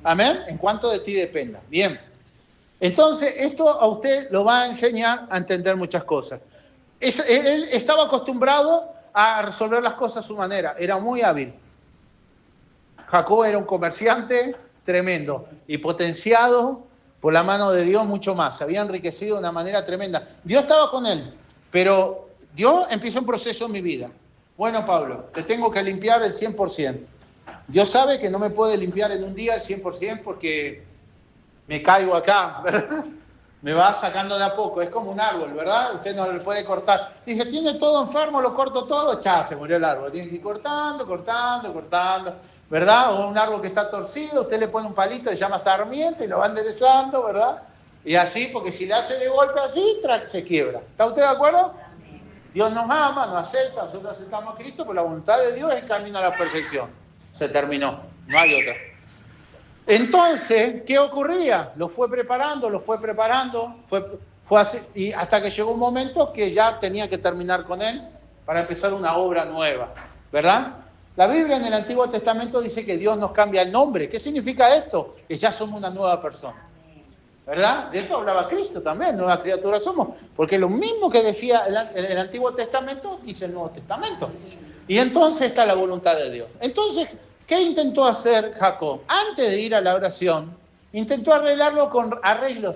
Amén, en cuanto de ti dependa. Bien. Entonces, esto a usted lo va a enseñar a entender muchas cosas. Él estaba acostumbrado a resolver las cosas a su manera, era muy hábil. Jacob era un comerciante tremendo y potenciado por la mano de Dios mucho más. Se había enriquecido de una manera tremenda. Dios estaba con él, pero Dios empieza un proceso en mi vida. Bueno, Pablo, te tengo que limpiar el 100%. Dios sabe que no me puede limpiar en un día el 100% porque me caigo acá, ¿verdad? Me va sacando de a poco. Es como un árbol, ¿verdad? Usted no lo puede cortar. Dice, tiene todo enfermo, lo corto todo. Chá, se murió el árbol. Tiene que ir cortando. ¿Verdad? O un árbol que está torcido, usted le pone un palito, se llama sarmiento y lo va enderezando, ¿verdad? Y así, porque si le hace de golpe así, se quiebra. ¿Está usted de acuerdo? Dios nos ama, nos acepta, nosotros aceptamos a Cristo, pero la voluntad de Dios es el camino a la perfección. Se terminó, no hay otra. Entonces, ¿qué ocurría? Lo fue preparando, fue así, y hasta que llegó un momento que ya tenía que terminar con él para empezar una obra nueva, ¿verdad? La Biblia en el Antiguo Testamento dice que Dios nos cambia el nombre. ¿Qué significa esto? Que ya somos una nueva persona. ¿Verdad? De esto hablaba Cristo también, nuevas criaturas somos. Porque lo mismo que decía el Antiguo Testamento, dice el Nuevo Testamento. Y entonces está la voluntad de Dios. Entonces, ¿qué intentó hacer Jacob? Antes de ir a la oración, intentó arreglarlo con arreglos.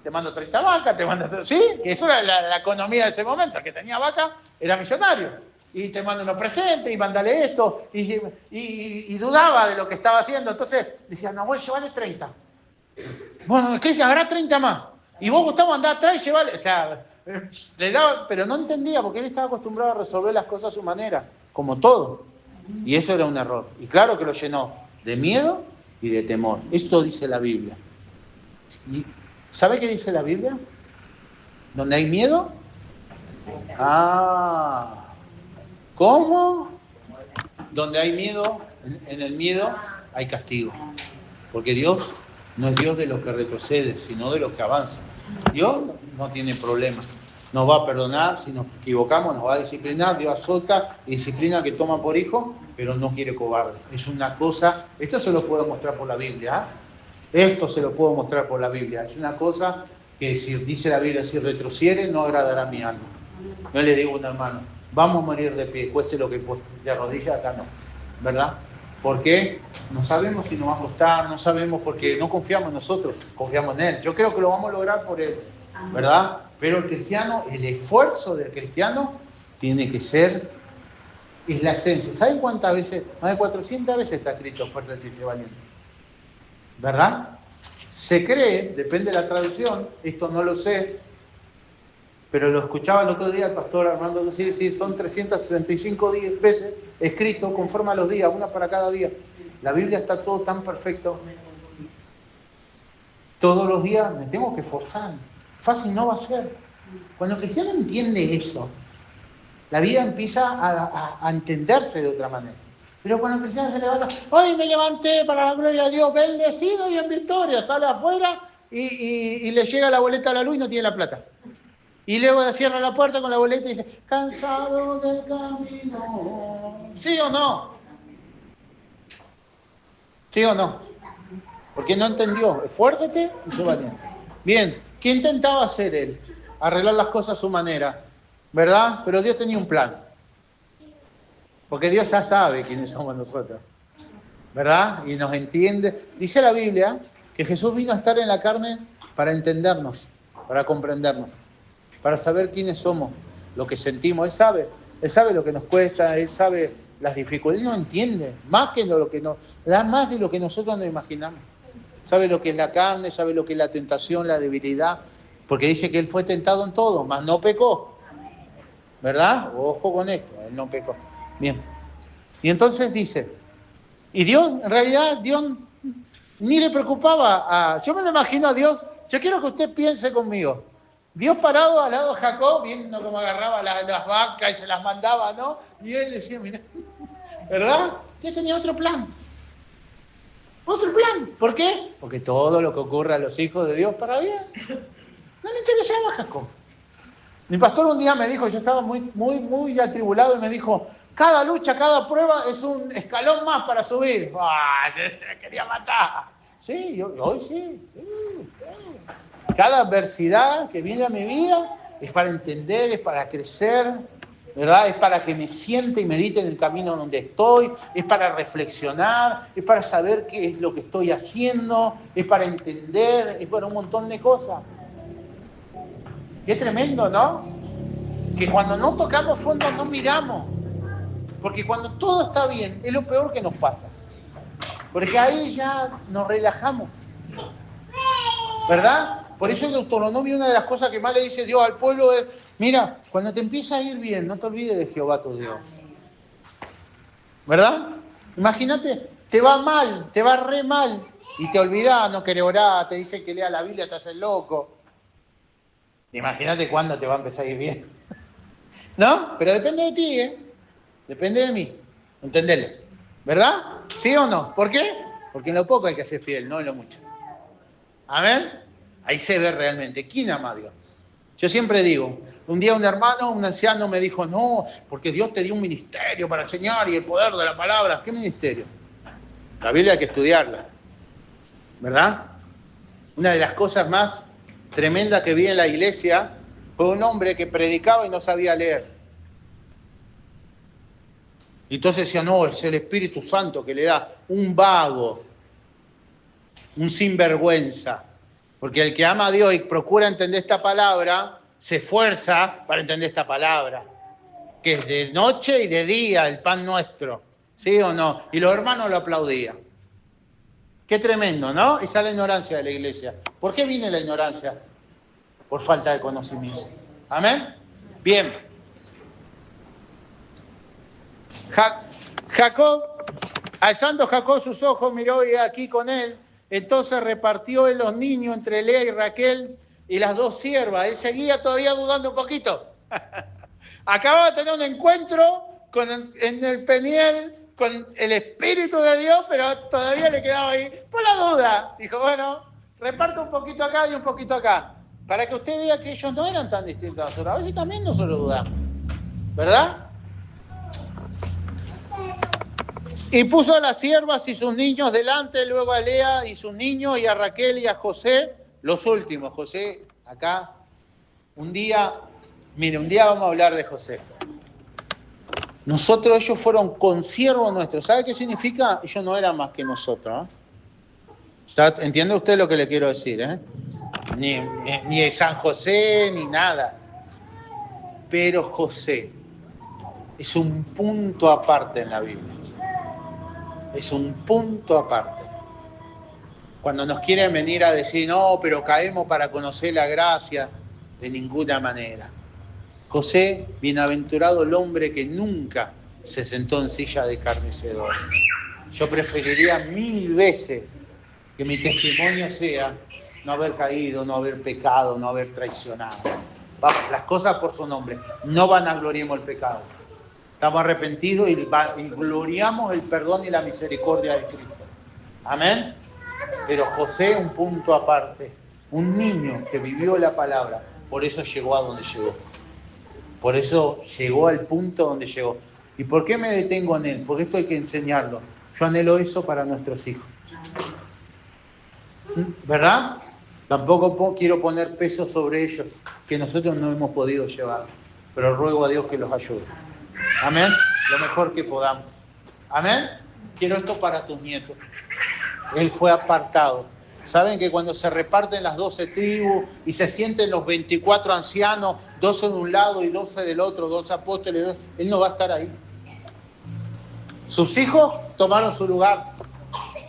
Te mando 30 vacas, ¿sí? Que eso era la economía de ese momento. El que tenía vaca era millonario. Y te mando unos presentes, y mándale esto, y dudaba de lo que estaba haciendo. Entonces decía, no, voy a llevarle 30. Bueno, Cristian, agarrá 30 más. Y vos, Gustavo, andá atrás y llevarle. O sea, le daba, pero no entendía, porque él estaba acostumbrado a resolver las cosas a su manera, como todo. Y eso era un error. Y claro que lo llenó de miedo y de temor. Esto dice la Biblia. ¿Y sabe qué dice la Biblia? ¿Donde hay miedo? ¿Cómo? Donde hay miedo, en el miedo hay castigo. Porque Dios no es Dios de los que retrocede, sino de los que avanzan. Dios no tiene problemas. Nos va a perdonar, si nos equivocamos, nos va a disciplinar. Dios azota y disciplina al que toma por hijo, pero no quiere cobarde. Es una cosa, esto se lo puedo mostrar por la Biblia. Esto se lo puedo mostrar por la Biblia. Es una cosa que si dice la Biblia, si retrociere, no agradará a mi alma. No le digo a un hermano, vamos a morir de pie, cueste lo que cueste, de rodillas acá no, ¿verdad? ¿Por qué? No sabemos si nos va a costar, no sabemos porque no confiamos en nosotros, confiamos en Él. Yo creo que lo vamos a lograr por Él, ¿verdad? Pero el cristiano, el esfuerzo del cristiano tiene que ser, es la esencia. ¿Saben cuántas veces? Más de 400 veces está escrito fuerza que dice valiente, ¿verdad? Se cree, depende de la traducción, esto no lo sé, pero lo escuchaba el otro día el pastor Armando decir, sí, son 365 veces escrito conforme a los días, una para cada día. La Biblia está todo tan perfecto. Todos los días me tengo que esforzar. Fácil no va a ser. Cuando el cristiano entiende eso, la vida empieza a entenderse de otra manera. Pero cuando el cristiano se levanta, hoy me levanté para la gloria de Dios, bendecido y en victoria, sale afuera y le llega la boleta a la luz y no tiene la plata. Y luego cierra la puerta con la boleta y dice, cansado del camino. ¿Sí o no? ¿Sí o no? Porque no entendió. Esfuérzate y sé valiente. Bien, ¿qué intentaba hacer él? Arreglar las cosas a su manera, ¿verdad? Pero Dios tenía un plan. Porque Dios ya sabe quiénes somos nosotros. ¿verdad? Y nos entiende. Dice la Biblia que Jesús vino a estar en la carne para entendernos, para comprendernos, para saber quiénes somos, lo que sentimos. Él sabe lo que nos cuesta, Él sabe las dificultades, Él nos entiende, más que lo que nos da, más de lo que nosotros nos imaginamos. Sabe lo que es la carne, sabe lo que es la tentación, la debilidad, porque dice que Él fue tentado en todo, mas no pecó. ¿Verdad? Ojo con esto, Él no pecó. Bien. Y entonces dice, y Dios, en realidad, Dios ni le preocupaba yo me lo imagino a Dios, yo quiero que usted piense conmigo. Dios parado al lado de Jacob, viendo cómo agarraba las vacas y se las mandaba, ¿no? Y él decía, mira, ¿verdad? Dios tenía otro plan. Otro plan. ¿Por qué? Porque todo lo que ocurre a los hijos de Dios para bien. No le interesaba a Jacob. Mi pastor un día me dijo, yo estaba muy atribulado y me dijo, cada lucha, cada prueba es un escalón más para subir. ¡Ah! Se quería matar. Sí, hoy sí. Cada adversidad que viene a mi vida es para entender, es para crecer, ¿verdad? Es para que me siente y medite en el camino donde estoy, es para reflexionar, es para saber qué es lo que estoy haciendo, es para entender, es para un montón de cosas. Qué tremendo, ¿no? Que cuando no tocamos fondo no miramos. Porque cuando todo está bien, es lo peor que nos pasa. Porque ahí ya nos relajamos. ¿Verdad? Por eso en Deuteronomio una de las cosas que más le dice Dios al pueblo es, mira, cuando te empieza a ir bien, no te olvides de Jehová tu Dios. ¿Verdad? Imagínate, te va mal, te va re mal, y te olvidás, no querés orar, te dicen que lea la Biblia, te haces loco. Imagínate cuándo te va a empezar a ir bien. ¿No? Pero depende de ti, ¿eh? Depende de mí. Entenderlo. ¿Verdad? ¿Sí o no? ¿Por qué? Porque en lo poco hay que ser fiel, no en lo mucho. ¿Amén? Ahí se ve realmente. ¿Quién ama a Dios? Yo siempre digo, un día un hermano, un anciano me dijo, no, porque Dios te dio un ministerio para enseñar y el poder de la palabra. ¿Qué ministerio? La Biblia hay que estudiarla. ¿Verdad? Una de las cosas más tremendas que vi en la iglesia fue un hombre que predicaba y no sabía leer. Y entonces decía, no, es el Espíritu Santo que le da un vago, un sinvergüenza. Porque el que ama a Dios y procura entender esta palabra, se esfuerza para entender esta palabra. Que es de noche y de día el pan nuestro. ¿Sí o no? Y los hermanos lo aplaudían. Qué tremendo, ¿no? Esa es la ignorancia de la iglesia. ¿Por qué viene la ignorancia? Por falta de conocimiento. ¿Amén? Bien. Jacob, alzando Jacob sus ojos, miró y aquí con él. Entonces repartió él los niños entre Lea y Raquel y las dos siervas. Él seguía todavía dudando un poquito. Acababa de tener un encuentro en el Peniel con el Espíritu de Dios, pero todavía le quedaba ahí por la duda. Dijo, bueno, reparto un poquito acá y un poquito acá, para que usted vea que ellos no eran tan distintos a nosotros. A veces también nosotros dudamos, ¿verdad? Y puso a las siervas y sus niños delante, luego a Lea y sus niños, y a Raquel y a José, los últimos. José, acá, un día vamos a hablar de José. Ellos fueron consiervos nuestros. ¿Sabe qué significa? Ellos no eran más que nosotros, ¿eh? ¿Entiende usted lo que le quiero decir? Ni de San José, ni nada. Pero José es un punto aparte en la Biblia. Es un punto aparte. Cuando nos quieren venir a decir, no, pero caemos para conocer la gracia, de ninguna manera. José, bienaventurado el hombre que nunca se sentó en silla de carnecedor. Yo preferiría 1000 veces que mi testimonio sea no haber caído, no haber pecado, no haber traicionado. Vamos, las cosas por su nombre. No vanagloriemos el pecado. Estamos arrepentidos y gloriamos el perdón y la misericordia de Cristo. Amén. Pero José, un punto aparte, un niño que vivió la palabra, por eso llegó a donde llegó. Por eso llegó al punto donde llegó. ¿Y por qué me detengo en él? Porque esto hay que enseñarlo. Yo anhelo eso para nuestros hijos. ¿Verdad? Tampoco quiero poner peso sobre ellos que nosotros no hemos podido llevar. Pero ruego a Dios que los ayude. Amén. Lo mejor que podamos. Amén. quiero esto para tus nietos. Él fue apartado. ¿Saben que cuando se reparten las 12 tribus y se sienten los 24 ancianos, 12 de un lado y 12 del otro, 12 apóstoles, él no va a estar ahí? Sus hijos tomaron su lugar.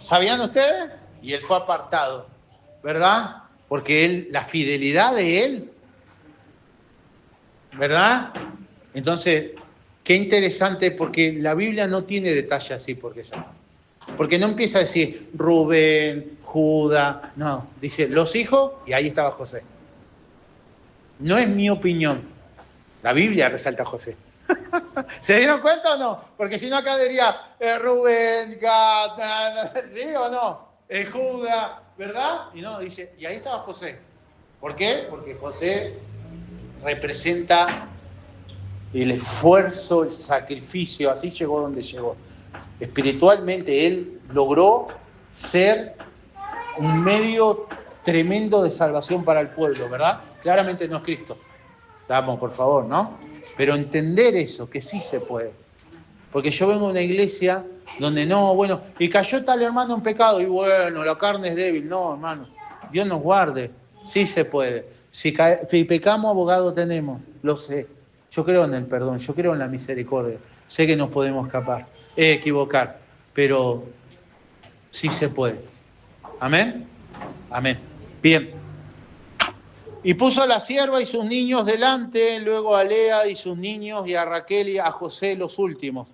¿Sabían ustedes? Y él fue apartado, ¿verdad? Porque él, la fidelidad de él, ¿verdad? Entonces, qué interesante, porque la Biblia no tiene detalles así, porque no empieza a decir Rubén, Judá, no, dice los hijos y ahí estaba José. No es mi opinión, la Biblia resalta a José. ¿Se dieron cuenta o no? Porque si no acá diría Rubén, Gad, ¿sí o no? Judá, ¿verdad? Y no, dice, y ahí estaba José. ¿Por qué? Porque José representa el esfuerzo, el sacrificio, así llegó donde llegó. Espiritualmente él logró ser un medio tremendo de salvación para el pueblo, ¿verdad? Claramente no es Cristo. Vamos, por favor, ¿no? Pero entender eso, que sí se puede. Porque yo vengo de una iglesia donde no, bueno, y cayó tal hermano en pecado, y bueno, la carne es débil. No, hermano, Dios nos guarde, sí se puede. Si pecamos, abogado tenemos, lo sé. Yo creo en el perdón, yo creo en la misericordia. Sé que nos podemos equivocar, pero sí se puede. ¿Amén? Amén. Bien. Y puso a la sierva y sus niños delante, luego a Lea y sus niños, y a Raquel y a José los últimos.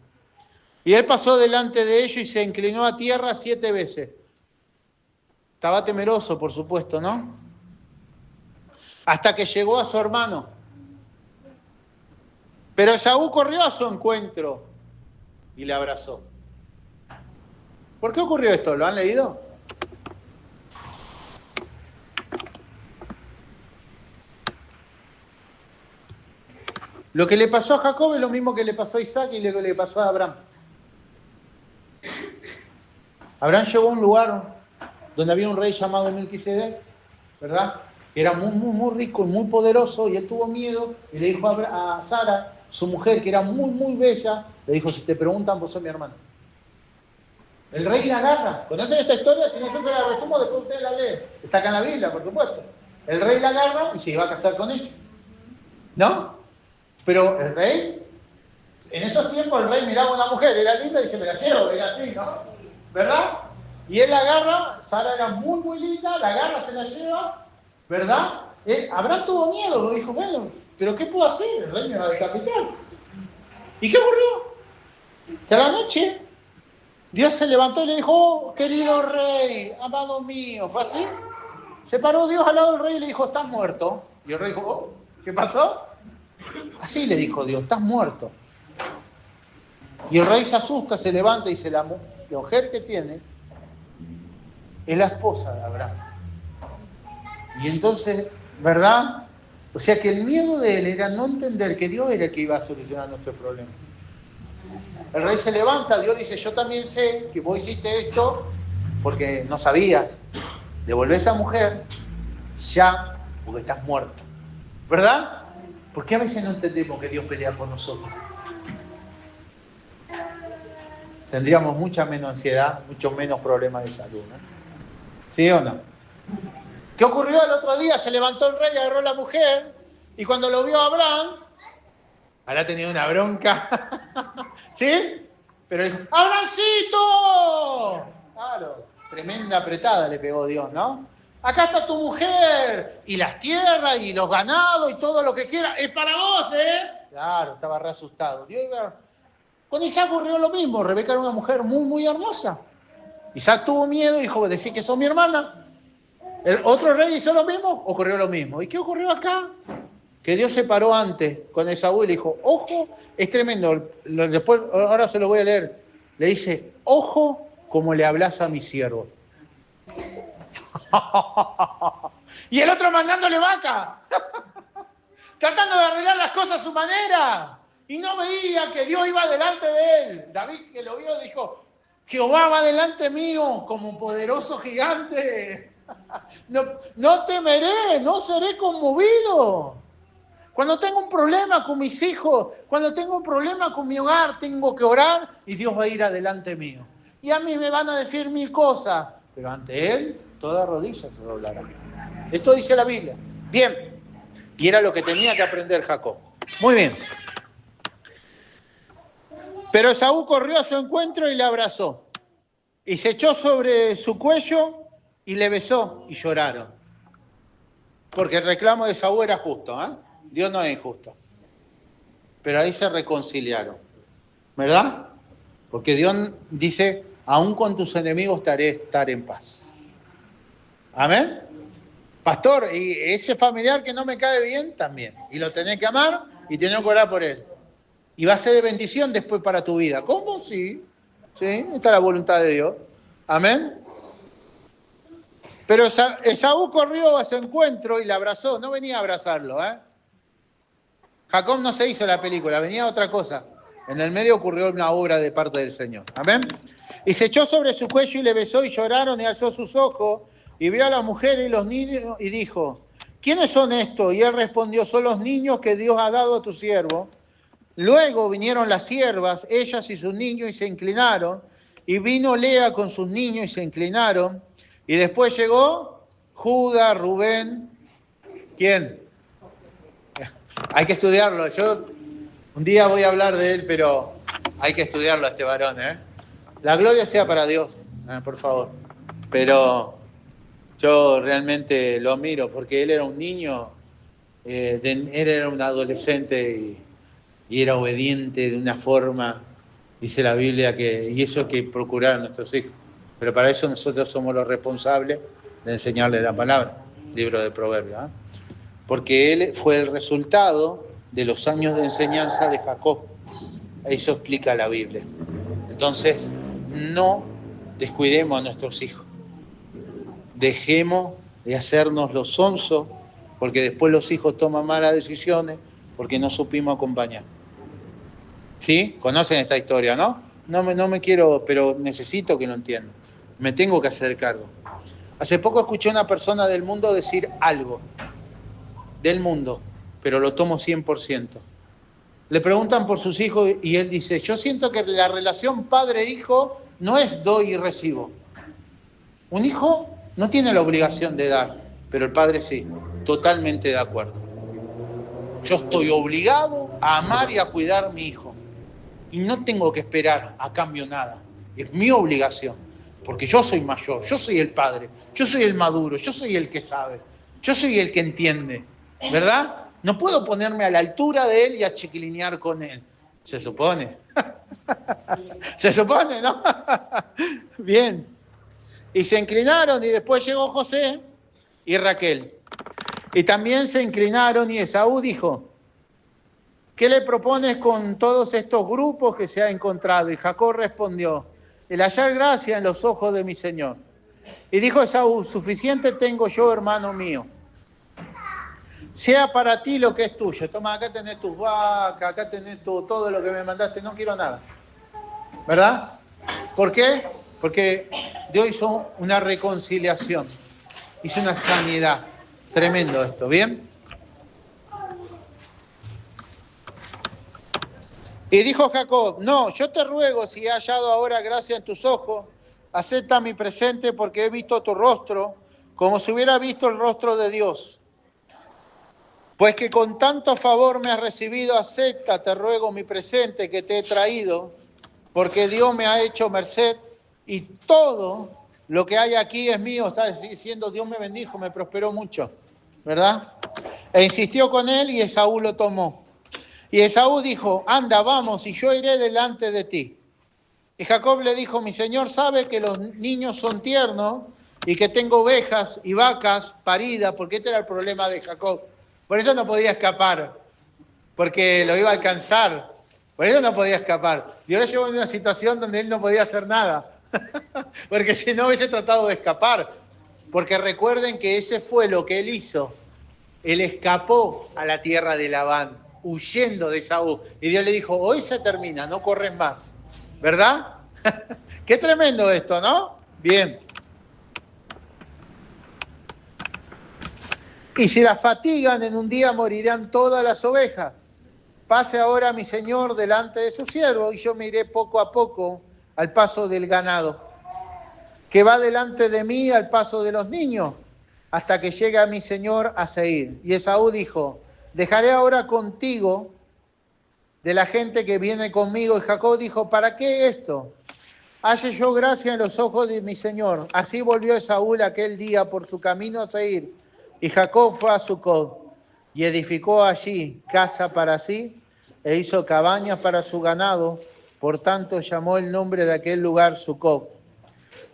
Y él pasó delante de ellos y se inclinó a tierra 7 veces. Estaba temeroso, por supuesto, ¿no? Hasta que llegó a su hermano. Pero Esaú corrió a su encuentro y le abrazó. ¿Por qué ocurrió esto? ¿Lo han leído? Lo que le pasó a Jacob es lo mismo que le pasó a Isaac y lo que le pasó a Abraham. Abraham llegó a un lugar donde había un rey llamado Melquisedec, ¿verdad? Que era muy rico y muy poderoso, y él tuvo miedo y le dijo a Sara, su mujer, que era muy bella, le dijo, si te preguntan, vos sos mi hermano. El rey la agarra. ¿Conocen esta historia? Si no, yo se la resumo, después ustedes la leen. Está acá en la Biblia, por supuesto. El rey la agarra y se iba a casar con ella. ¿No? Pero el rey, en esos tiempos el rey miraba a una mujer, era linda y se me la llevo, era así, ¿no? ¿Verdad? Y él la agarra, Sara era muy linda, la agarra, se la lleva, ¿verdad? Abraham tuvo miedo, lo dijo, bueno, ¿pero qué puedo hacer? El rey me va a decapitar. ¿Y qué ocurrió? Que a la noche Dios se levantó y le dijo, oh, querido rey, amado mío, ¿fue así? Se paró Dios al lado del rey y le dijo, estás muerto. Y el rey dijo, oh, ¿qué pasó? Así le dijo Dios, estás muerto. Y el rey se asusta, se levanta y dice, la mujer que tiene es la esposa de Abraham. Y entonces, ¿verdad? O sea que el miedo de él era no entender que Dios era el que iba a solucionar nuestro problema. El rey se levanta, Dios dice, yo también sé que vos hiciste esto porque no sabías. Devolvé a esa mujer ya porque estás muerto. ¿Verdad? ¿Por qué a veces no entendemos que Dios pelea por nosotros? Tendríamos mucha menos ansiedad, mucho menos problemas de salud, ¿no? ¿Sí o no? ¿Qué ocurrió el otro día? Se levantó el rey, agarró a la mujer, y cuando lo vio a Abraham, habrá tenido una bronca, ¿sí? Pero dijo, ¡Abrancito! Claro, tremenda apretada le pegó Dios, ¿no? Acá está tu mujer, y las tierras, y los ganados, y todo lo que quieras, es para vos, ¿eh? Claro, estaba re asustado. Con Isaac ocurrió lo mismo, Rebeca era una mujer muy hermosa. Isaac tuvo miedo y dijo, decís que sos mi hermana. El otro rey hizo lo mismo, ocurrió lo mismo. ¿Y qué ocurrió acá? Que Dios se paró antes con Esaú y le dijo, ojo, es tremendo, después, ahora se lo voy a leer. Le dice, ojo como le hablas a mi siervo. Y el otro mandándole vaca, tratando de arreglar las cosas a su manera, y no veía que Dios iba delante de él. David, que lo vio, dijo, Jehová va delante mío como poderoso gigante. No temeré, no seré conmovido. Cuando tengo un problema con mis hijos, cuando tengo un problema con mi hogar, tengo que orar y Dios va a ir adelante mío. y a mí me van a decir 1000 cosas, pero ante Él toda rodilla se doblará. Esto dice la Biblia. Bien, y era lo que tenía que aprender Jacob. Muy bien. Pero Esaú corrió a su encuentro y le abrazó, y se echó sobre su cuello y le besó, y lloraron. Porque el reclamo de Esaú era justo, ¿eh? Dios no es injusto. Pero ahí se reconciliaron, ¿verdad? Porque Dios dice, aún con tus enemigos te haré estar en paz. ¿Amén? Pastor, y ese familiar que no me cae bien también. Y lo tenés que amar y tenés que orar por él. Y va a ser de bendición después para tu vida. ¿Cómo? Sí. Sí, esta es la voluntad de Dios. Amén. Pero Esaú corrió a su encuentro y le abrazó. No venía a abrazarlo, ¿eh? Jacob no se hizo la película, venía otra cosa. En el medio ocurrió una obra de parte del Señor. Amén. Y se echó sobre su cuello y le besó, y lloraron, y alzó sus ojos y vio a la mujer y los niños y dijo, ¿quiénes son estos? Y él respondió, son los niños que Dios ha dado a tu siervo. Luego vinieron las siervas, ellas y sus niños, y se inclinaron. Y vino Lea con sus niños y se inclinaron. Y después llegó Judá, Rubén. ¿Quién? Hay que estudiarlo. Yo un día voy a hablar de él, pero hay que estudiarlo a este varón, ¿eh? La gloria sea para Dios, por favor. Pero yo realmente lo admiro porque él era un niño, él era un adolescente y era obediente de una forma, dice la Biblia, y eso hay que procurar a nuestros hijos. Pero para eso nosotros somos los responsables de enseñarles la palabra, libro de Proverbios, ¿eh? Porque él fue el resultado de los años de enseñanza de Jacob. Eso explica la Biblia. Entonces, no descuidemos a nuestros hijos. Dejemos de hacernos los sonsos, porque después los hijos toman malas decisiones, porque no supimos acompañar. ¿Sí? Conocen esta historia, ¿no? No me quiero, pero necesito que lo entiendan. Me tengo que hacer cargo. Hace poco escuché a una persona del mundo decir algo. Del mundo, pero lo tomo 100%. Le preguntan por sus hijos y él dice, yo siento que la relación padre-hijo no es doy y recibo. Un hijo no tiene la obligación de dar, pero el padre sí, totalmente de acuerdo. Yo estoy obligado a amar y a cuidar a mi hijo. Y no tengo que esperar a cambio nada. Es mi obligación, porque yo soy mayor, yo soy el padre, yo soy el maduro, yo soy el que sabe, yo soy el que entiende. ¿Verdad? No puedo ponerme a la altura de él y achiquilinear con él. Se supone. Se supone, ¿no? Bien. Y se inclinaron y después llegó José y Raquel. Y también se inclinaron y Esaú dijo, ¿qué le propones con todos estos grupos que se ha encontrado? Y Jacob respondió, el hallar gracia en los ojos de mi Señor. Y dijo Esaú, suficiente tengo yo, hermano mío. Sea para ti lo que es tuyo. Toma, acá tenés tus vacas, acá tenés todo lo que me mandaste, no quiero nada. ¿Verdad? ¿Por qué? Porque Dios hizo una reconciliación, hizo una sanidad. Tremendo esto, ¿bien? Y dijo Jacob, no, yo te ruego, si he hallado ahora gracia en tus ojos, acepta mi presente porque he visto tu rostro, como si hubiera visto el rostro de Dios. Pues que con tanto favor me has recibido, acepta, te ruego, mi presente que te he traído, porque Dios me ha hecho merced y todo lo que hay aquí es mío. Está diciendo, Dios me bendijo, me prosperó mucho, ¿verdad? E insistió con él y Esaú lo tomó. Y Esaú dijo, anda, vamos, y yo iré delante de ti. Y Jacob le dijo, mi señor sabe que los niños son tiernos y que tengo ovejas y vacas paridas, porque este era el problema de Jacob. Por eso no podía escapar, porque lo iba a alcanzar. Por eso no podía escapar. Y ahora llegó en una situación donde él no podía hacer nada, porque si no hubiese tratado de escapar. Porque recuerden que ese fue lo que él hizo. Él escapó a la tierra de Labán, huyendo de Esaú. Y Dios le dijo, hoy se termina, no corres más. ¿Verdad? Qué tremendo esto, ¿no? Bien. Y si las fatigan, en un día morirán todas las ovejas. Pase ahora mi señor delante de su siervo, y yo me iré poco a poco al paso del ganado, que va delante de mí al paso de los niños, hasta que llegue a mi señor a Seir. Y Esaú dijo, dejaré ahora contigo de la gente que viene conmigo. Y Jacob dijo, ¿para qué esto? Halle yo gracia en los ojos de mi señor. Así volvió Esaú aquel día por su camino a Seir. Y Jacob fue a Sucot y edificó allí casa para sí e hizo cabañas para su ganado. Por tanto llamó el nombre de aquel lugar Sucot.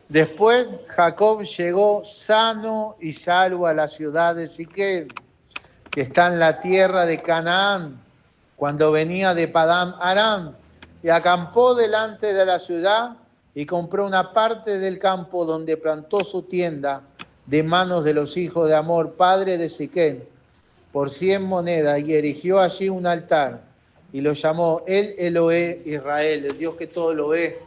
Después Jacob llegó sano y salvo a la ciudad de Siquem, que está en la tierra de Canaán, cuando venía de Padán Aram, y acampó delante de la ciudad y compró una parte del campo donde plantó su tienda de manos de los hijos de Hamor, padre de Siquem, por 100 monedas, y erigió allí un altar y lo llamó El Elohe Israel, el Dios que todo lo ve.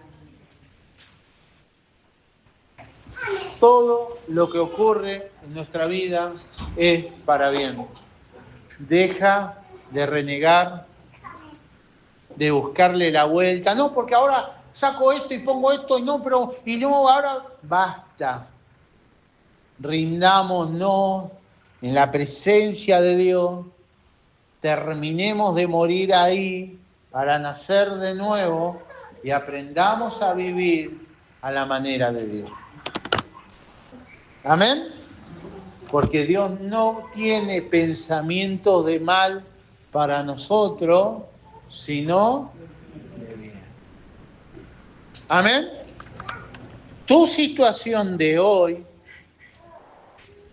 Todo lo que ocurre en nuestra vida es para bien. Deja de renegar, de buscarle la vuelta. No, porque ahora saco esto y pongo esto, no, pero, y no, ahora basta. Rindámonos en la presencia de Dios, terminemos de morir ahí para nacer de nuevo y aprendamos a vivir a la manera de Dios. Amén. Porque Dios no tiene pensamientos de mal para nosotros, sino de bien. Amén. Tu situación de hoy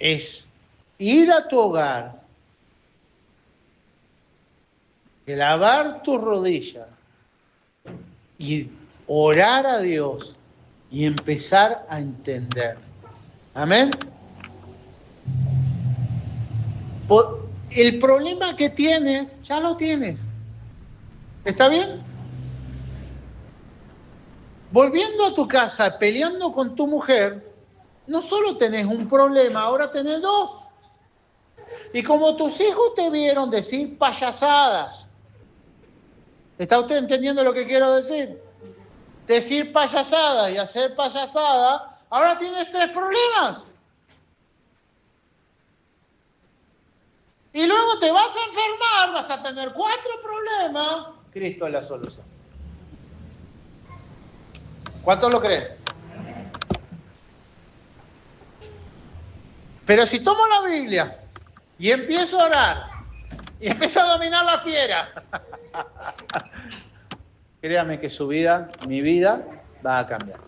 es ir a tu hogar, lavar tus rodillas y orar a Dios y empezar a entender. Amén. El problema que tienes, ya lo tienes. ¿Está bien? Volviendo a tu casa, peleando con tu mujer, no solo tenés un problema, ahora tenés dos. Y como tus hijos te vieron decir payasadas, ¿está usted entendiendo lo que quiero decir? Decir payasadas y hacer payasadas, ahora tienes 3 problemas. Y luego te vas a enfermar, vas a tener 4 problemas. Cristo es la solución. ¿Cuántos lo creen? Pero si tomo la Biblia y empiezo a orar y empiezo a dominar la fiera, créame que su vida, mi vida, va a cambiar.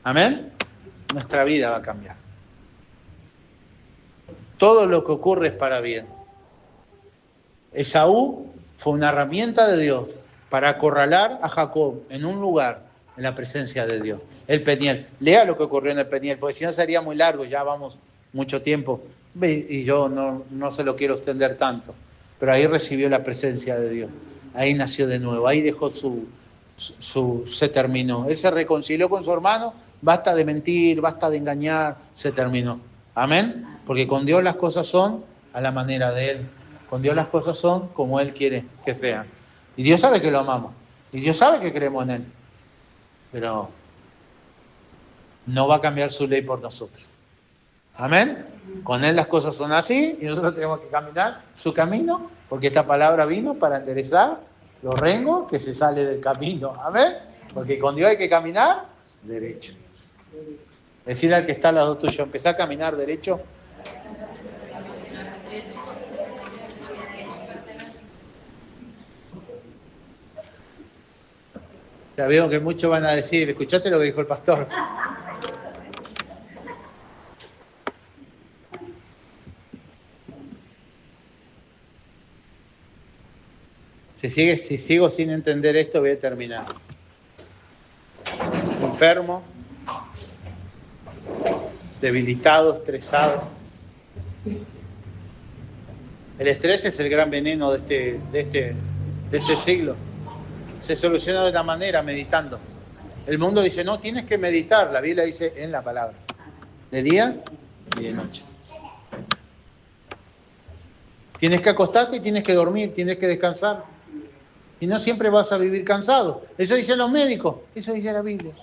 ¿Amén? Nuestra vida va a cambiar. Todo lo que ocurre es para bien. Esaú fue una herramienta de Dios para acorralar a Jacob en un lugar, en la presencia de Dios. El Peniel. Lea lo que ocurrió en el Peniel, porque si no sería muy largo, ya vamos mucho tiempo. Y yo no se lo quiero extender tanto. Pero ahí recibió la presencia de Dios. Ahí nació de nuevo. Ahí dejó se terminó. Él se reconcilió con su hermano. Basta de mentir, basta de engañar. Se terminó. Amén. Porque con Dios las cosas son a la manera de Él. Con Dios las cosas son como Él quiere que sean. Y Dios sabe que lo amamos. Y Dios sabe que creemos en Él. Pero no va a cambiar su ley por nosotros. Amén. Con Él las cosas son así y nosotros tenemos que caminar su camino, porque esta palabra vino para enderezar los rengos que se sale del camino. Amén. Porque con Dios hay que caminar derecho. Decirle al que está al lado tuyo, empezá a caminar derecho. Ya veo que muchos van a decir, ¿escuchaste lo que dijo el pastor? Si sigo sin entender esto, voy a terminar. Enfermo, debilitado, estresado. El estrés es el gran veneno de este siglo. Se soluciona de una manera, meditando. El mundo dice, no, tienes que meditar. La Biblia dice en la palabra. De día y de noche. Tienes que acostarte y tienes que dormir, tienes que descansar. Y no siempre vas a vivir cansado. Eso dicen los médicos, eso dice la Biblia.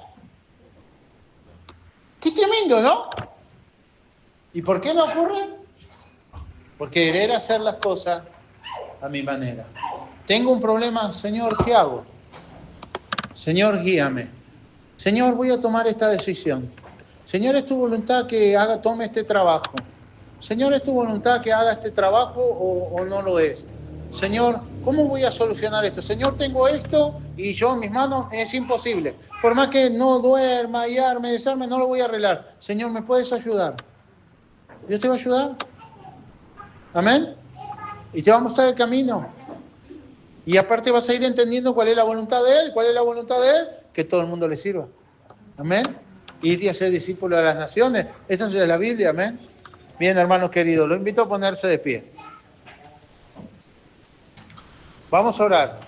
Qué tremendo, ¿no? ¿Y por qué no ocurre? Porque querer hacer las cosas a mi manera. Tengo un problema, Señor, ¿qué hago? Señor, guíame. Señor, voy a tomar esta decisión. Señor, es tu voluntad que tome este trabajo. Señor, es tu voluntad que haga este trabajo o no lo es. Señor, ¿cómo voy a solucionar esto? Señor, tengo esto y yo en mis manos es imposible. Por más que no duerma y arme, desarme, no lo voy a arreglar. Señor, ¿me puedes ayudar? Dios te va a ayudar. Amén. Y te va a mostrar el camino. Y aparte vas a ir entendiendo cuál es la voluntad de Él. ¿Cuál es la voluntad de Él? Que todo el mundo le sirva. Amén. Ir a ser discípulo de las naciones. Eso es de la Biblia. Amén. Bien, hermanos queridos, los invito a ponerse de pie. Vamos a orar.